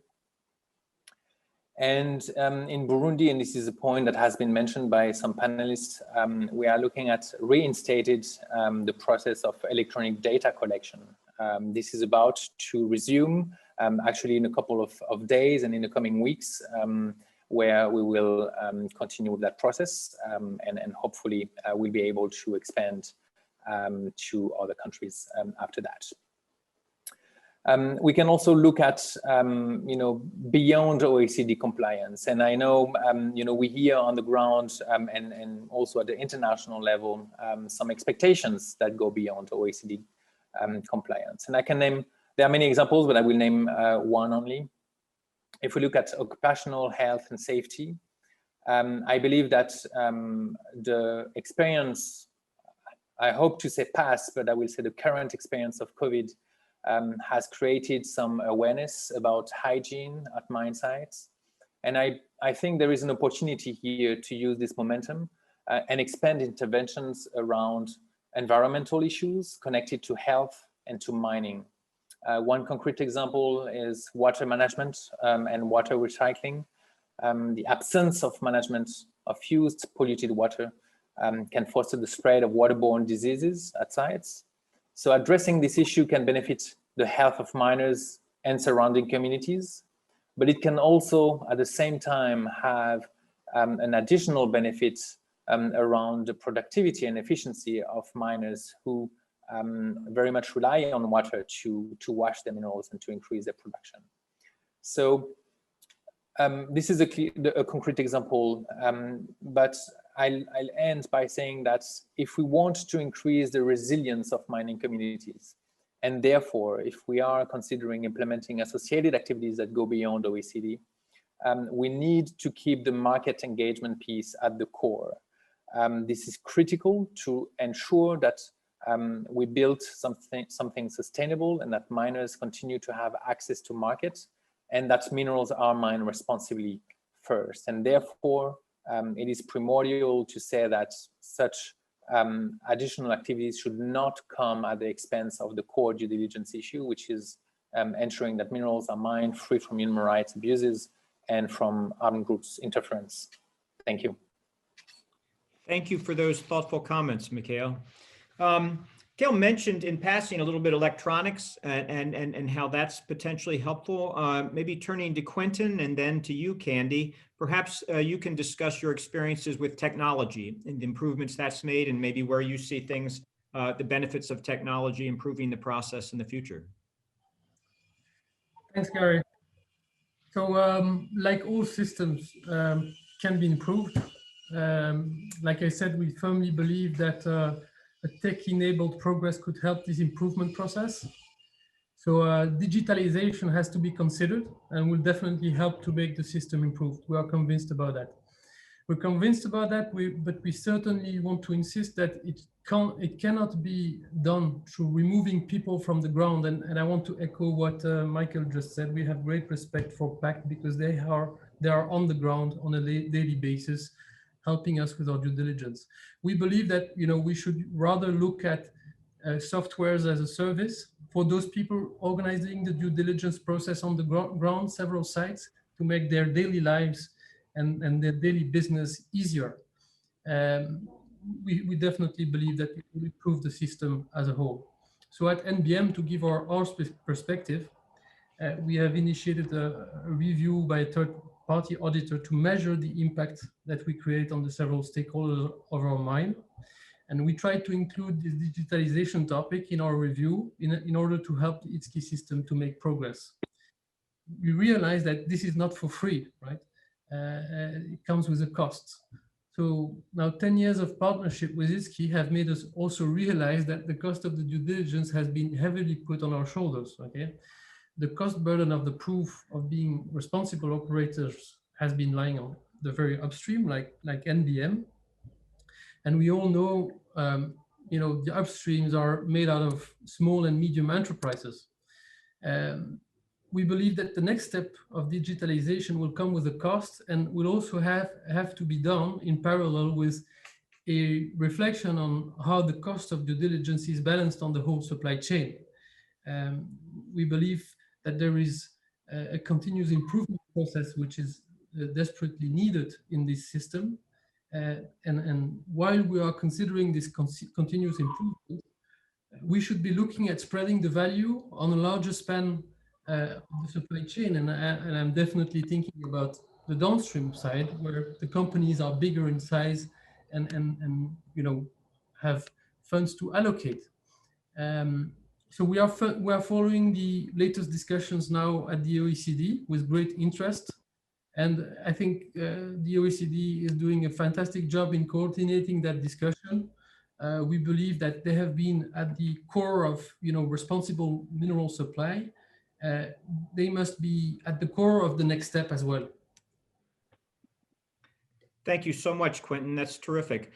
And in Burundi, and this is a point that has been mentioned by some panelists, we are looking at reinstated the process of electronic data collection. This is about to resume actually in a couple of days and in the coming weeks, where we will continue with that process and hopefully we'll be able to expand to other countries after that. We can also look at, beyond OECD compliance. And I know, we hear on the ground and also at the international level, some expectations that go beyond OECD compliance. And I can name, there are many examples, but I will name one only. If we look at occupational health and safety, I believe that the experience, I hope to say past, but I will say the current experience of COVID has created some awareness about hygiene at mine sites. And I think there is an opportunity here to use this momentum and expand interventions around environmental issues connected to health and to mining. One concrete example is water management and water recycling. The absence of management of used polluted water can foster the spread of waterborne diseases at sites. So addressing this issue can benefit the health of miners and surrounding communities, but it can also at the same time have an additional benefit around the productivity and efficiency of miners who very much rely on water to wash their minerals and to increase their production. So this is a concrete example, but I'll end by saying that if we want to increase the resilience of mining communities, and therefore, if we are considering implementing associated activities that go beyond OECD, we need to keep the market engagement piece at the core. This is critical to ensure that we build something sustainable and that miners continue to have access to markets and that minerals are mined responsibly first. And therefore, it is primordial to say that such additional activities should not come at the expense of the core due diligence issue, which is ensuring that minerals are mined free from human rights abuses and from armed groups interference. Thank you. Thank you for those thoughtful comments, Mikhail. Gail mentioned in passing a little bit electronics and how that's potentially helpful. Maybe turning to Quentin and then to you, Candy. Perhaps you can discuss your experiences with technology and the improvements that's made and maybe where you see things, the benefits of technology improving the process in the future. Thanks, Gary. So like all systems can be improved. Like I said, we firmly believe that a tech-enabled progress could help this improvement process. So digitalization has to be considered and will definitely help to make the system improved. We are convinced about that. We're convinced about that, but we certainly want to insist that it cannot be done through removing people from the ground. And I want to echo what Michael just said. We have great respect for PACT because they are on the ground on a daily basis, helping us with our due diligence. We believe that we should rather look at softwares as a service for those people organizing the due diligence process on the ground, several sites, to make their daily lives and their daily business easier. We definitely believe that it will improve the system as a whole. So at NBM, to give our perspective, we have initiated a review by a third-party auditor to measure the impact that we create on the several stakeholders of our mine. And we try to include this digitalization topic in our review in order to help the ITSCI system to make progress. We realize that this is not for free, right? It comes with a cost. So now 10 years of partnership with ITSCI have made us also realize that the cost of the due diligence has been heavily put on our shoulders, okay? The cost burden of the proof of being responsible operators has been lying on the very upstream, like NBM. And we all know, the upstreams are made out of small and medium enterprises. We believe that the next step of digitalization will come with a cost and will also have to be done in parallel with a reflection on how the cost of due diligence is balanced on the whole supply chain. We believe that there is a continuous improvement process which is desperately needed in this system. And while we are considering this continuous improvement, we should be looking at spreading the value on a larger span of the supply chain. And I'm definitely thinking about the downstream side, where the companies are bigger in size and have funds to allocate. So we are following the latest discussions now at the OECD with great interest. And I think the OECD is doing a fantastic job in coordinating that discussion. We believe that they have been at the core of responsible mineral supply. They must be at the core of the next step as well. Thank you so much, Quentin. That's terrific.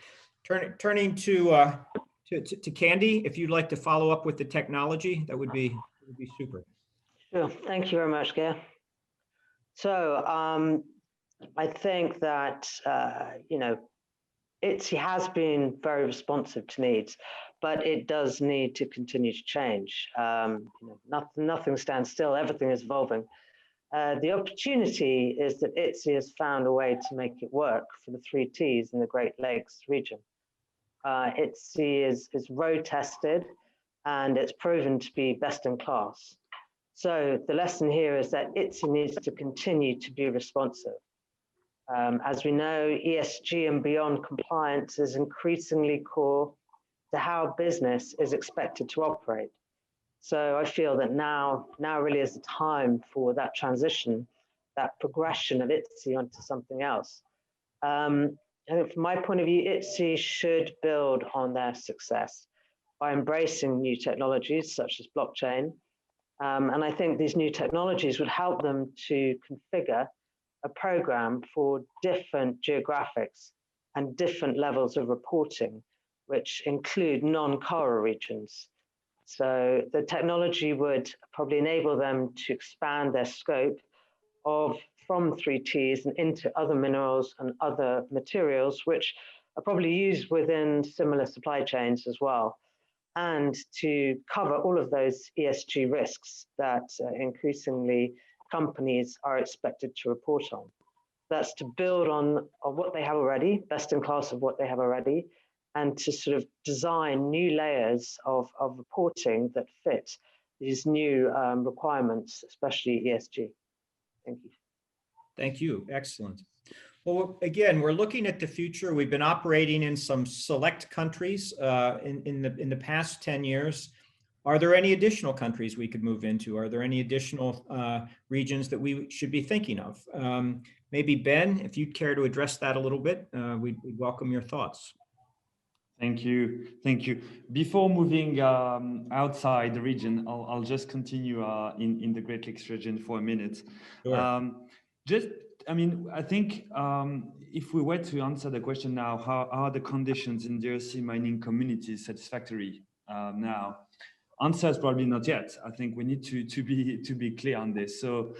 Turning to Candy, if you'd like to follow up with the technology, that would be super. Sure. Thank you very much, Gail. So I think that, ITSCI has been very responsive to needs, but it does need to continue to change. Nothing stands still, everything is evolving. The opportunity is that ITSCI has found a way to make it work for the 3 Ts in the Great Lakes region. ITSCI is road tested and it's proven to be best in class. So the lesson here is that ITSCI needs to continue to be responsive. As we know, ESG and beyond compliance is increasingly core to how business is expected to operate. So I feel that now really is the time for that transition, that progression of ITSCI onto something else. And from my point of view, ITSCI should build on their success by embracing new technologies such as blockchain. And I think these new technologies would help them to configure a program for different geographics and different levels of reporting, which include non-Kara regions. So the technology would probably enable them to expand their scope from 3 Ts and into other minerals and other materials, which are probably used within similar supply chains as well, and to cover all of those ESG risks that increasingly companies are expected to report on. That's to build on what they have already, best in class of what they have already, and to sort of design new layers of reporting that fit these new requirements, especially ESG. Thank you. Thank you. Excellent. Well, again, we're looking at the future. We've been operating in some select countries in the past 10 years. Are there any additional countries we could move into? Are there any additional regions that we should be thinking of? Maybe Ben, if you'd care to address that a little bit, we'd welcome your thoughts. Thank you. Thank you. Before moving outside the region, I'll just continue in the Great Lakes region for a minute. Sure. I think if we were to answer the question now, how are the conditions in DRC mining communities satisfactory now? Answer is probably not yet. I think we need to be clear on this. So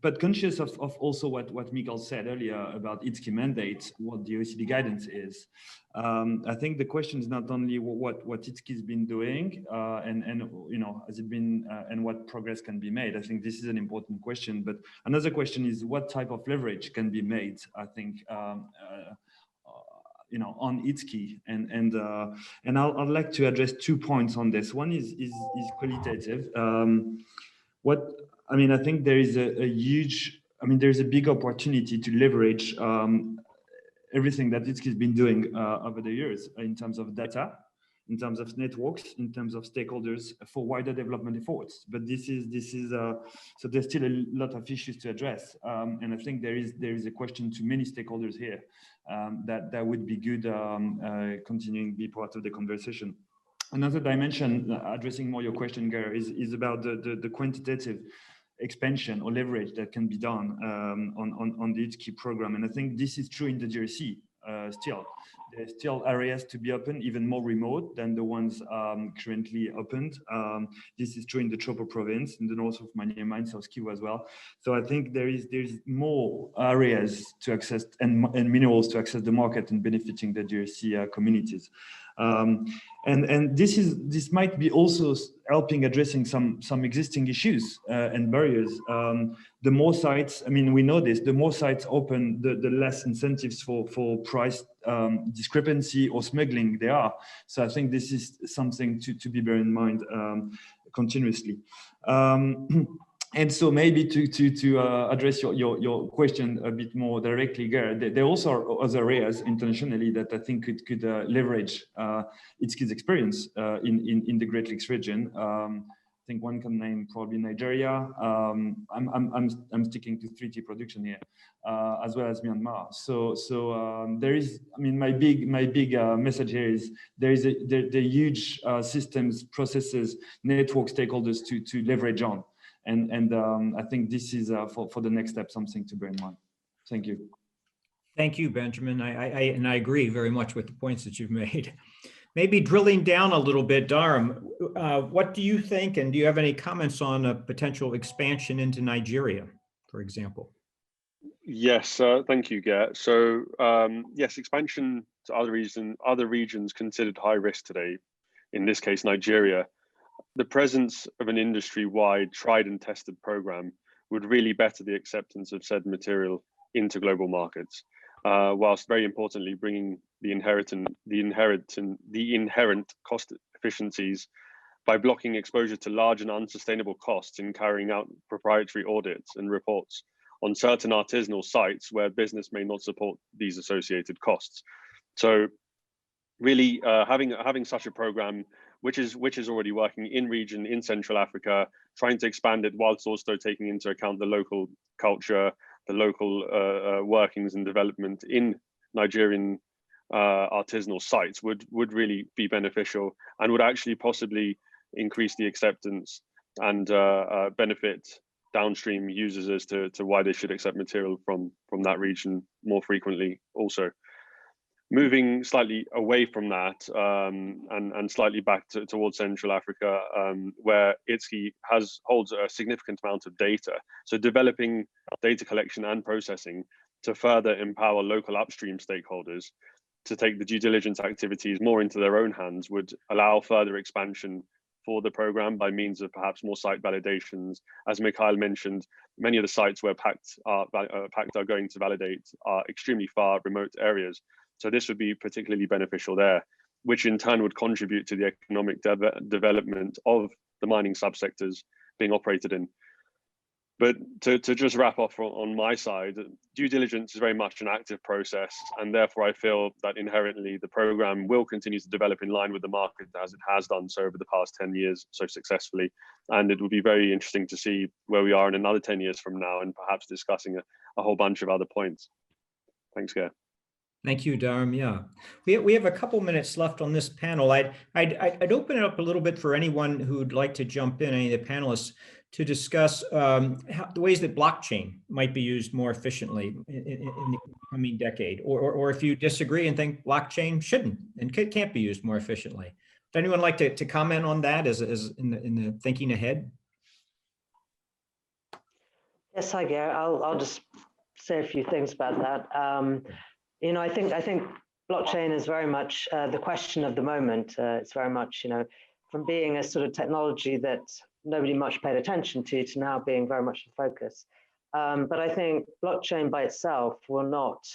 but conscious of also what Mikael said earlier about ITSCI mandate, what the OECD guidance is. I think the question is not only what ITSCI has been doing and you know, has it been and what progress can be made. I think this is an important question, but another question is what type of leverage can be made. I think you know, on ITSCI, and I'd like to address 2 points on this. One is qualitative. I mean, I think there is a huge, I mean, there's a big opportunity to leverage everything that ITSCI has been doing over the years in terms of data, in terms of networks, in terms of stakeholders for wider development efforts. But this is so there's still a lot of issues to address, and I think there is a question to many stakeholders here that would be good continuing to be part of the conversation. Another dimension, addressing more your question, Gary, is about the quantitative expansion or leverage that can be done on the ITSCI program. And I think this is true in the DRC still. There's still areas to be open, even more remote than the ones currently opened. This is true in the Chopo province, in the north of Maniema and South Kivu as well. So I think there's more areas to access and minerals to access the market and benefiting the DRC communities. And this might be also helping addressing some existing issues and barriers. The more sites, I mean, we know this, the more sites open, the less incentives for price discrepancy or smuggling there are. So I think this is something to be bear in mind continuously. And so maybe to address your question a bit more directly, Gary, there also are other areas internationally that I think could leverage ITSCI's experience in the Great Lakes region. I think one can name probably Nigeria. I'm sticking to 3T production here, as well as Myanmar. So there is, I mean, my big message here is there is the huge systems, processes, network stakeholders to leverage on. And I think this is for the next step something to bear in mind. Thank you. Thank you, Benjamin. I agree very much with the points that you've made. Maybe drilling down a little bit, Dharam, what do you think, and do you have any comments on a potential expansion into Nigeria, for example? Yes, thank you, Gert. So yes, expansion to other regions considered high risk today, in this case, Nigeria. The presence of an industry-wide tried and tested program would really better the acceptance of said material into global markets, whilst very importantly bringing the inherent cost efficiencies by blocking exposure to large and unsustainable costs in carrying out proprietary audits and reports on certain artisanal sites where business may not support these associated costs. So really having such a program, which is already working in region in Central Africa, trying to expand it whilst also taking into account the local culture, the local workings and development in Nigerian artisanal sites would really be beneficial and would actually possibly increase the acceptance and benefit downstream users as to why they should accept material from that region more frequently also. Moving slightly away from that and slightly back towards Central Africa, where ITSCI holds a significant amount of data. So developing data collection and processing to further empower local upstream stakeholders to take the due diligence activities more into their own hands would allow further expansion for the program by means of perhaps more site validations. As Mikhail mentioned, many of the sites where PACT are going to validate are extremely far remote areas. So this would be particularly beneficial there, which in turn would contribute to the economic development of the mining subsectors being operated in. But to just wrap off on my side, due diligence is very much an active process, and therefore I feel that inherently the program will continue to develop in line with the market as it has done so over the past 10 years so successfully. And it will be very interesting to see where we are in another 10 years from now and perhaps discussing a whole bunch of other points. Thanks, Gare. Thank you, Dharam. Yeah, we have a couple minutes left on this panel. I'd open it up a little bit for anyone who'd like to jump in, any of the panelists, to discuss the ways that blockchain might be used more efficiently in the coming decade, or if you disagree and think blockchain shouldn't and can't be used more efficiently. Would anyone like to comment on that as in the thinking ahead? Yes, hi, Gary. I'll just say a few things about that. I think blockchain is very much the question of the moment. It's very much, from being a sort of technology that nobody much paid attention to now being very much in focus. But I think blockchain by itself will not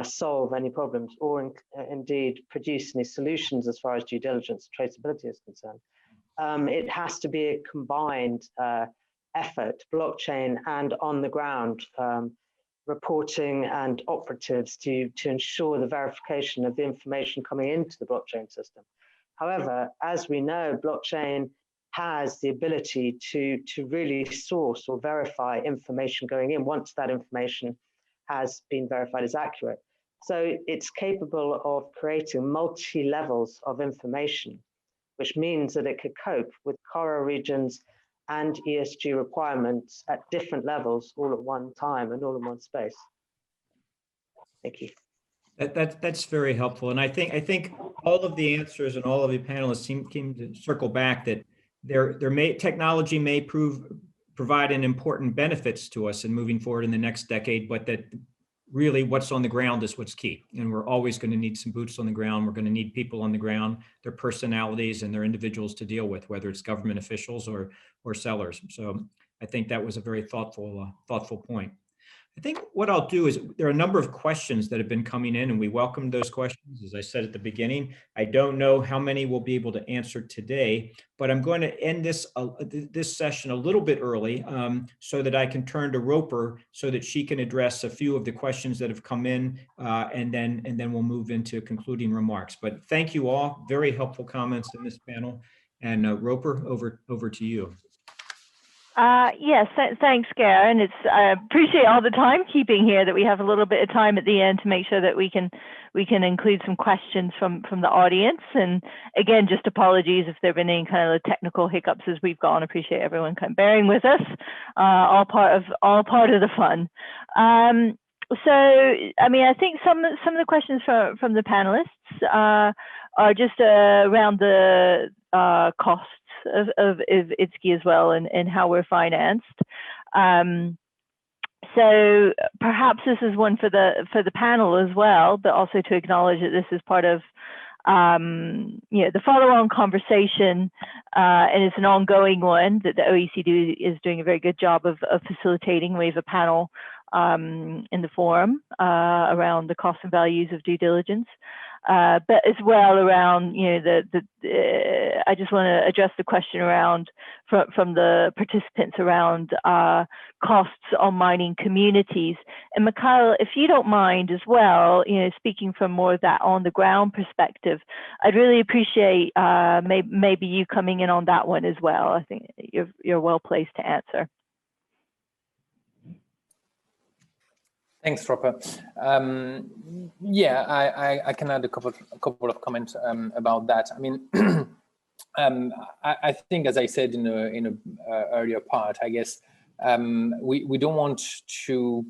solve any problems or indeed produce any solutions as far as due diligence and traceability is concerned. It has to be a combined effort, blockchain and on the ground reporting and operatives to ensure the verification of the information coming into the blockchain system. However, as we know, blockchain has the ability to really source or verify information going in once that information has been verified as accurate. So it's capable of creating multi-levels of information, which means that it could cope with CORA regions and ESG requirements at different levels all at one time and all in one space. Thank you. That's very helpful. And I think all of the answers and all of the panelists seem to circle back that technology may provide an important benefits to us in moving forward in the next decade, but that really what's on the ground is what's key. And we're always going to need some boots on the ground. We're going to need people on the ground, their personalities and their individuals to deal with, whether it's government officials or sellers. So I think that was a very thoughtful point. I think what I'll do is there are a number of questions that have been coming in and we welcome those questions. As I said at the beginning, I don't know how many we'll be able to answer today, but I'm going to end this session a little bit early so that I can turn to Roper so that she can address a few of the questions that have come in and then we'll move into concluding remarks. But thank you all, very helpful comments in this panel. And Roper, over to you. Yes, thanks, Garen. I appreciate all the timekeeping here, that we have a little bit of time at the end to make sure that we can include some questions from the audience. And again, just apologies if there have been any kind of technical hiccups as we've gone. Appreciate everyone kind of bearing with us. All part of the fun. So, I mean, I think some of the questions from the panelists are just around the costs of ITSCI as well and how we're financed. So perhaps this is one for the panel as well, but also to acknowledge that this is part of the follow-on conversation, and it's an ongoing one that the OECD is doing a very good job of facilitating. We have a panel in the forum around the costs and values of due diligence. But as well around, I just want to address the question around from the participants around costs on mining communities. And Mikhail, if you don't mind as well, speaking from more of that on the ground perspective, I'd really appreciate maybe you coming in on that one as well. I think you're well placed to answer. Thanks, Roper. Yeah, I can add a couple of comments about that. I mean, I think, as I said in a earlier part, I guess we don't want to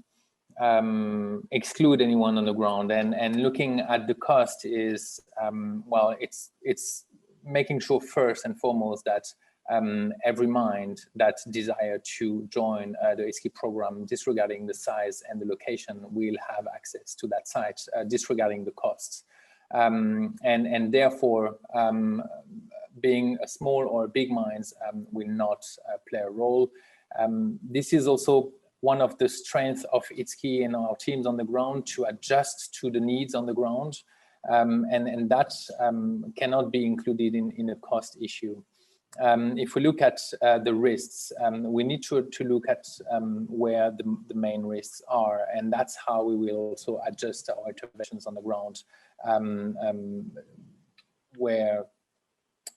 exclude anyone on the ground, and looking at the cost is well, it's making sure first and foremost that every mind that desire to join the ITSCI program, disregarding the size and the location, will have access to that site, disregarding the costs. And therefore, being a small or big mines will not play a role. This is also one of the strengths of ITSCI and our teams on the ground, to adjust to the needs on the ground. And that cannot be included in a cost issue. If we look at the risks, we need to look at where the main risks are, and that's how we will also adjust our interventions on the ground, where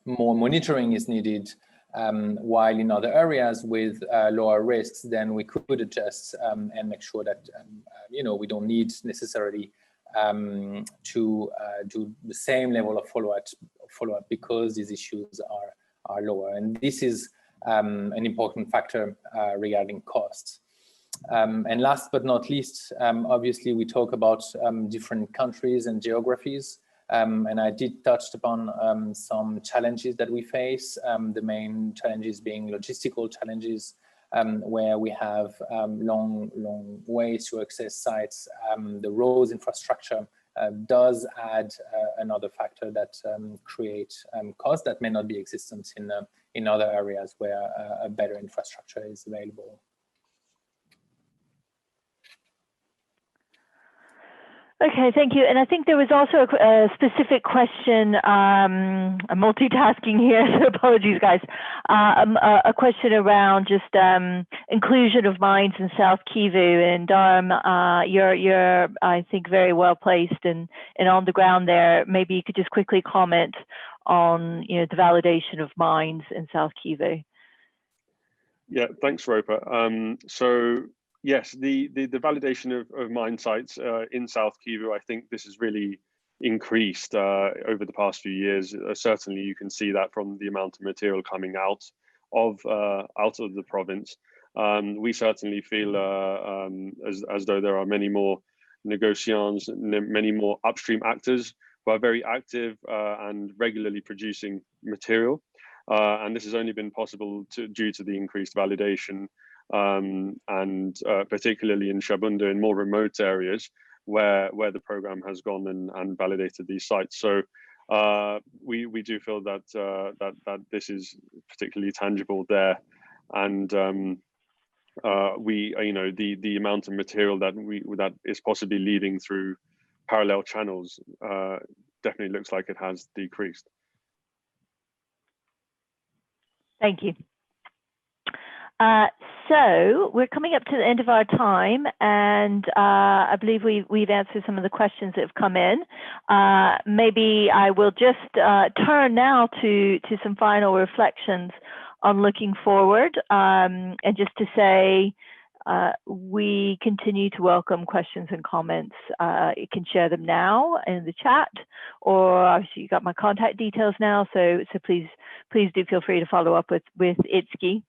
more monitoring is needed, while in other areas with lower risks, then we could adjust and make sure that we don't need necessarily to do the same level of follow-up because these issues are lower. And this is an important factor regarding costs. And last but not least, obviously we talk about different countries and geographies. And I did touch upon some challenges that we face, the main challenges being logistical challenges, where we have long ways to access sites. The roads infrastructure does add another factor that creates costs that may not be existent in other areas where a better infrastructure is available. Okay, thank you. And I think there was also a specific question, I'm multitasking here, so apologies guys, a question around just inclusion of mines in South Kivu. And you're I think, very well placed and on the ground there. Maybe you could just quickly comment on the validation of mines in South Kivu. Yeah, thanks, Roper. So yes, the validation of mine sites in South Kivu, I think this has really increased over the past few years. Certainly, you can see that from the amount of material coming out of the province. We certainly feel as though there are many more negotiants, many more upstream actors who are very active and regularly producing material. And this has only been possible due to the increased validation, and particularly in Shabunda, in more remote areas where the program has gone and validated these sites. So we do feel that that this is particularly tangible there, and the amount of material that is possibly leading through parallel channels definitely looks like it has decreased. Thank you. So we're coming up to the end of our time, and I believe we've answered some of the questions that have come in. Maybe I will just turn now to some final reflections on looking forward, and just to say we continue to welcome questions and comments. You can share them now in the chat, or obviously you got my contact details now, so please do feel free to follow up with ITSCI.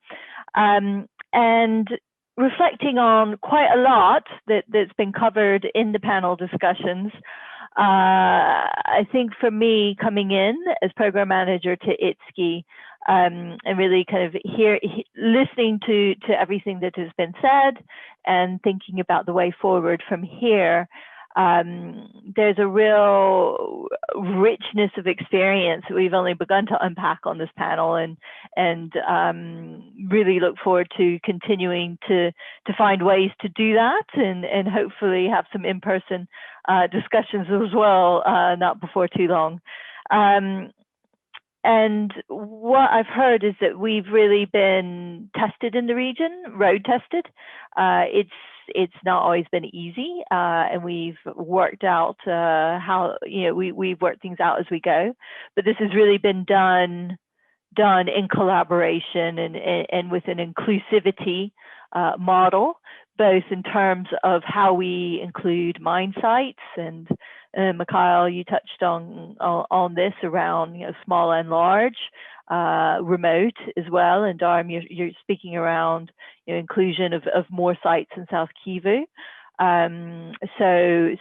And reflecting on quite a lot that's been covered in the panel discussions, I think for me, coming in as program manager to ITSCI, and really kind of listening to everything that has been said and thinking about the way forward from here, there's a real richness of experience that we've only begun to unpack on this panel, and really look forward to continuing to find ways to do that, and hopefully have some in-person discussions as well, not before too long. And what I've heard is that we've really been tested in the region, road tested. It's not always been easy, and we've worked out how, we've worked things out as we go. But this has really been done in collaboration and with an inclusivity model, both in terms of how we include mine sites, and Mikhail, you touched on this around small and large, remote as well, and Dharm, you're speaking around inclusion of more sites in South Kivu. So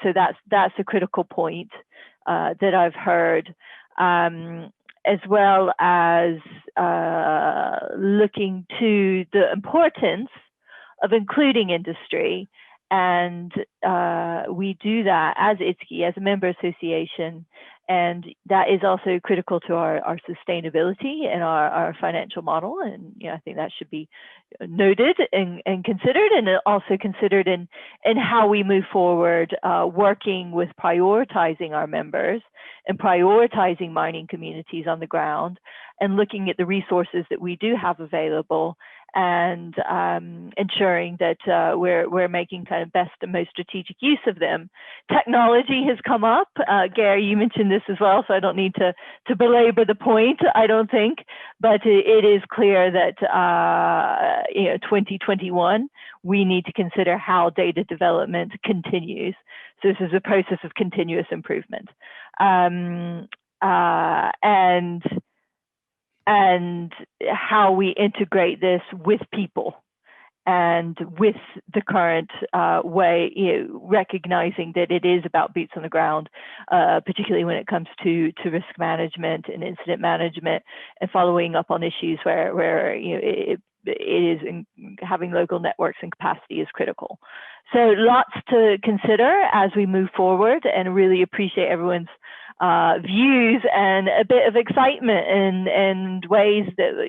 that's a critical point that I've heard, as well as looking to the importance of including industry. And we do that as ITSCI, as a member association, and that is also critical to our sustainability and our financial model. And I think that should be noted and considered, and also considered in how we move forward, working with prioritizing our members and prioritizing mining communities on the ground, and looking at the resources that we do have available, and ensuring that we're making kind of best and most strategic use of them. Technology has come up. Gary, you mentioned this as well, so I don't need to belabor the point, I don't think, but it is clear that 2021, we need to consider how data development continues. So this is a process of continuous improvement. And how we integrate this with people and with the current way, recognizing that it is about boots on the ground, particularly when it comes to risk management and incident management, and following up on issues where having local networks and capacity is critical. So lots to consider as we move forward, and really appreciate everyone's views and a bit of excitement and ways that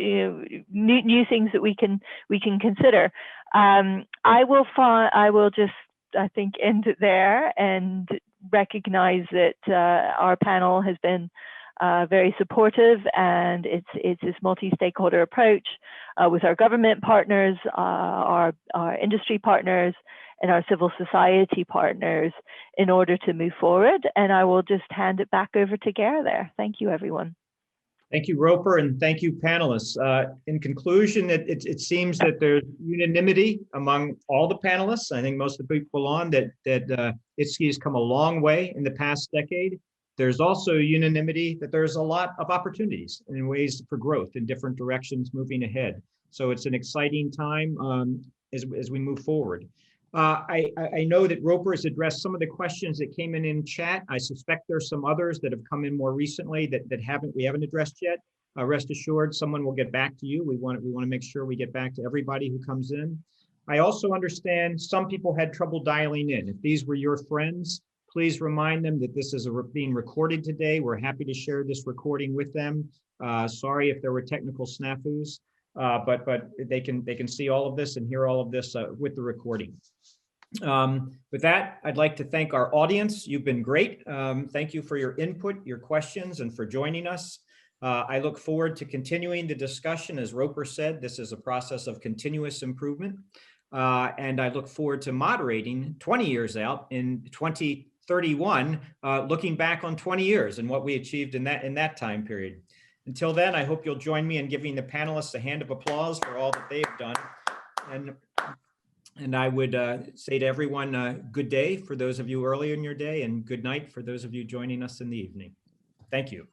new things that we can consider. I will just I think end it there and recognize that our panel has been very supportive, and it's this multi-stakeholder approach with our government partners, our industry partners, and our civil society partners in order to move forward. And I will just hand it back over to Gare there. Thank you, everyone. Thank you, Roper, and thank you, panelists. In conclusion, it seems that there's unanimity among all the panelists. I think most of the people on that ITSCI has come a long way in the past decade. There's also unanimity that there's a lot of opportunities and ways for growth in different directions moving ahead. So it's an exciting time as we move forward. I know that Roper has addressed some of the questions that came in chat. I suspect there's some others that have come in more recently that we haven't addressed yet. Rest assured, someone will get back to you. We want to make sure we get back to everybody who comes in. I also understand some people had trouble dialing in. If these were your friends, please remind them that this is being recorded today. We're happy to share this recording with them. Sorry if there were technical snafus, but they can see all of this and hear all of this with the recording. With that, I'd like to thank our audience. You've been great. Thank you for your input, your questions, and for joining us. I look forward to continuing the discussion. As Roper said, this is a process of continuous improvement. And I look forward to moderating 20 years out in 2031, looking back on 20 years and what we achieved in that time period. Until then, I hope you'll join me in giving the panelists a hand of applause for all that they've done. And I would say to everyone, good day for those of you early in your day, and good night for those of you joining us in the evening. Thank you.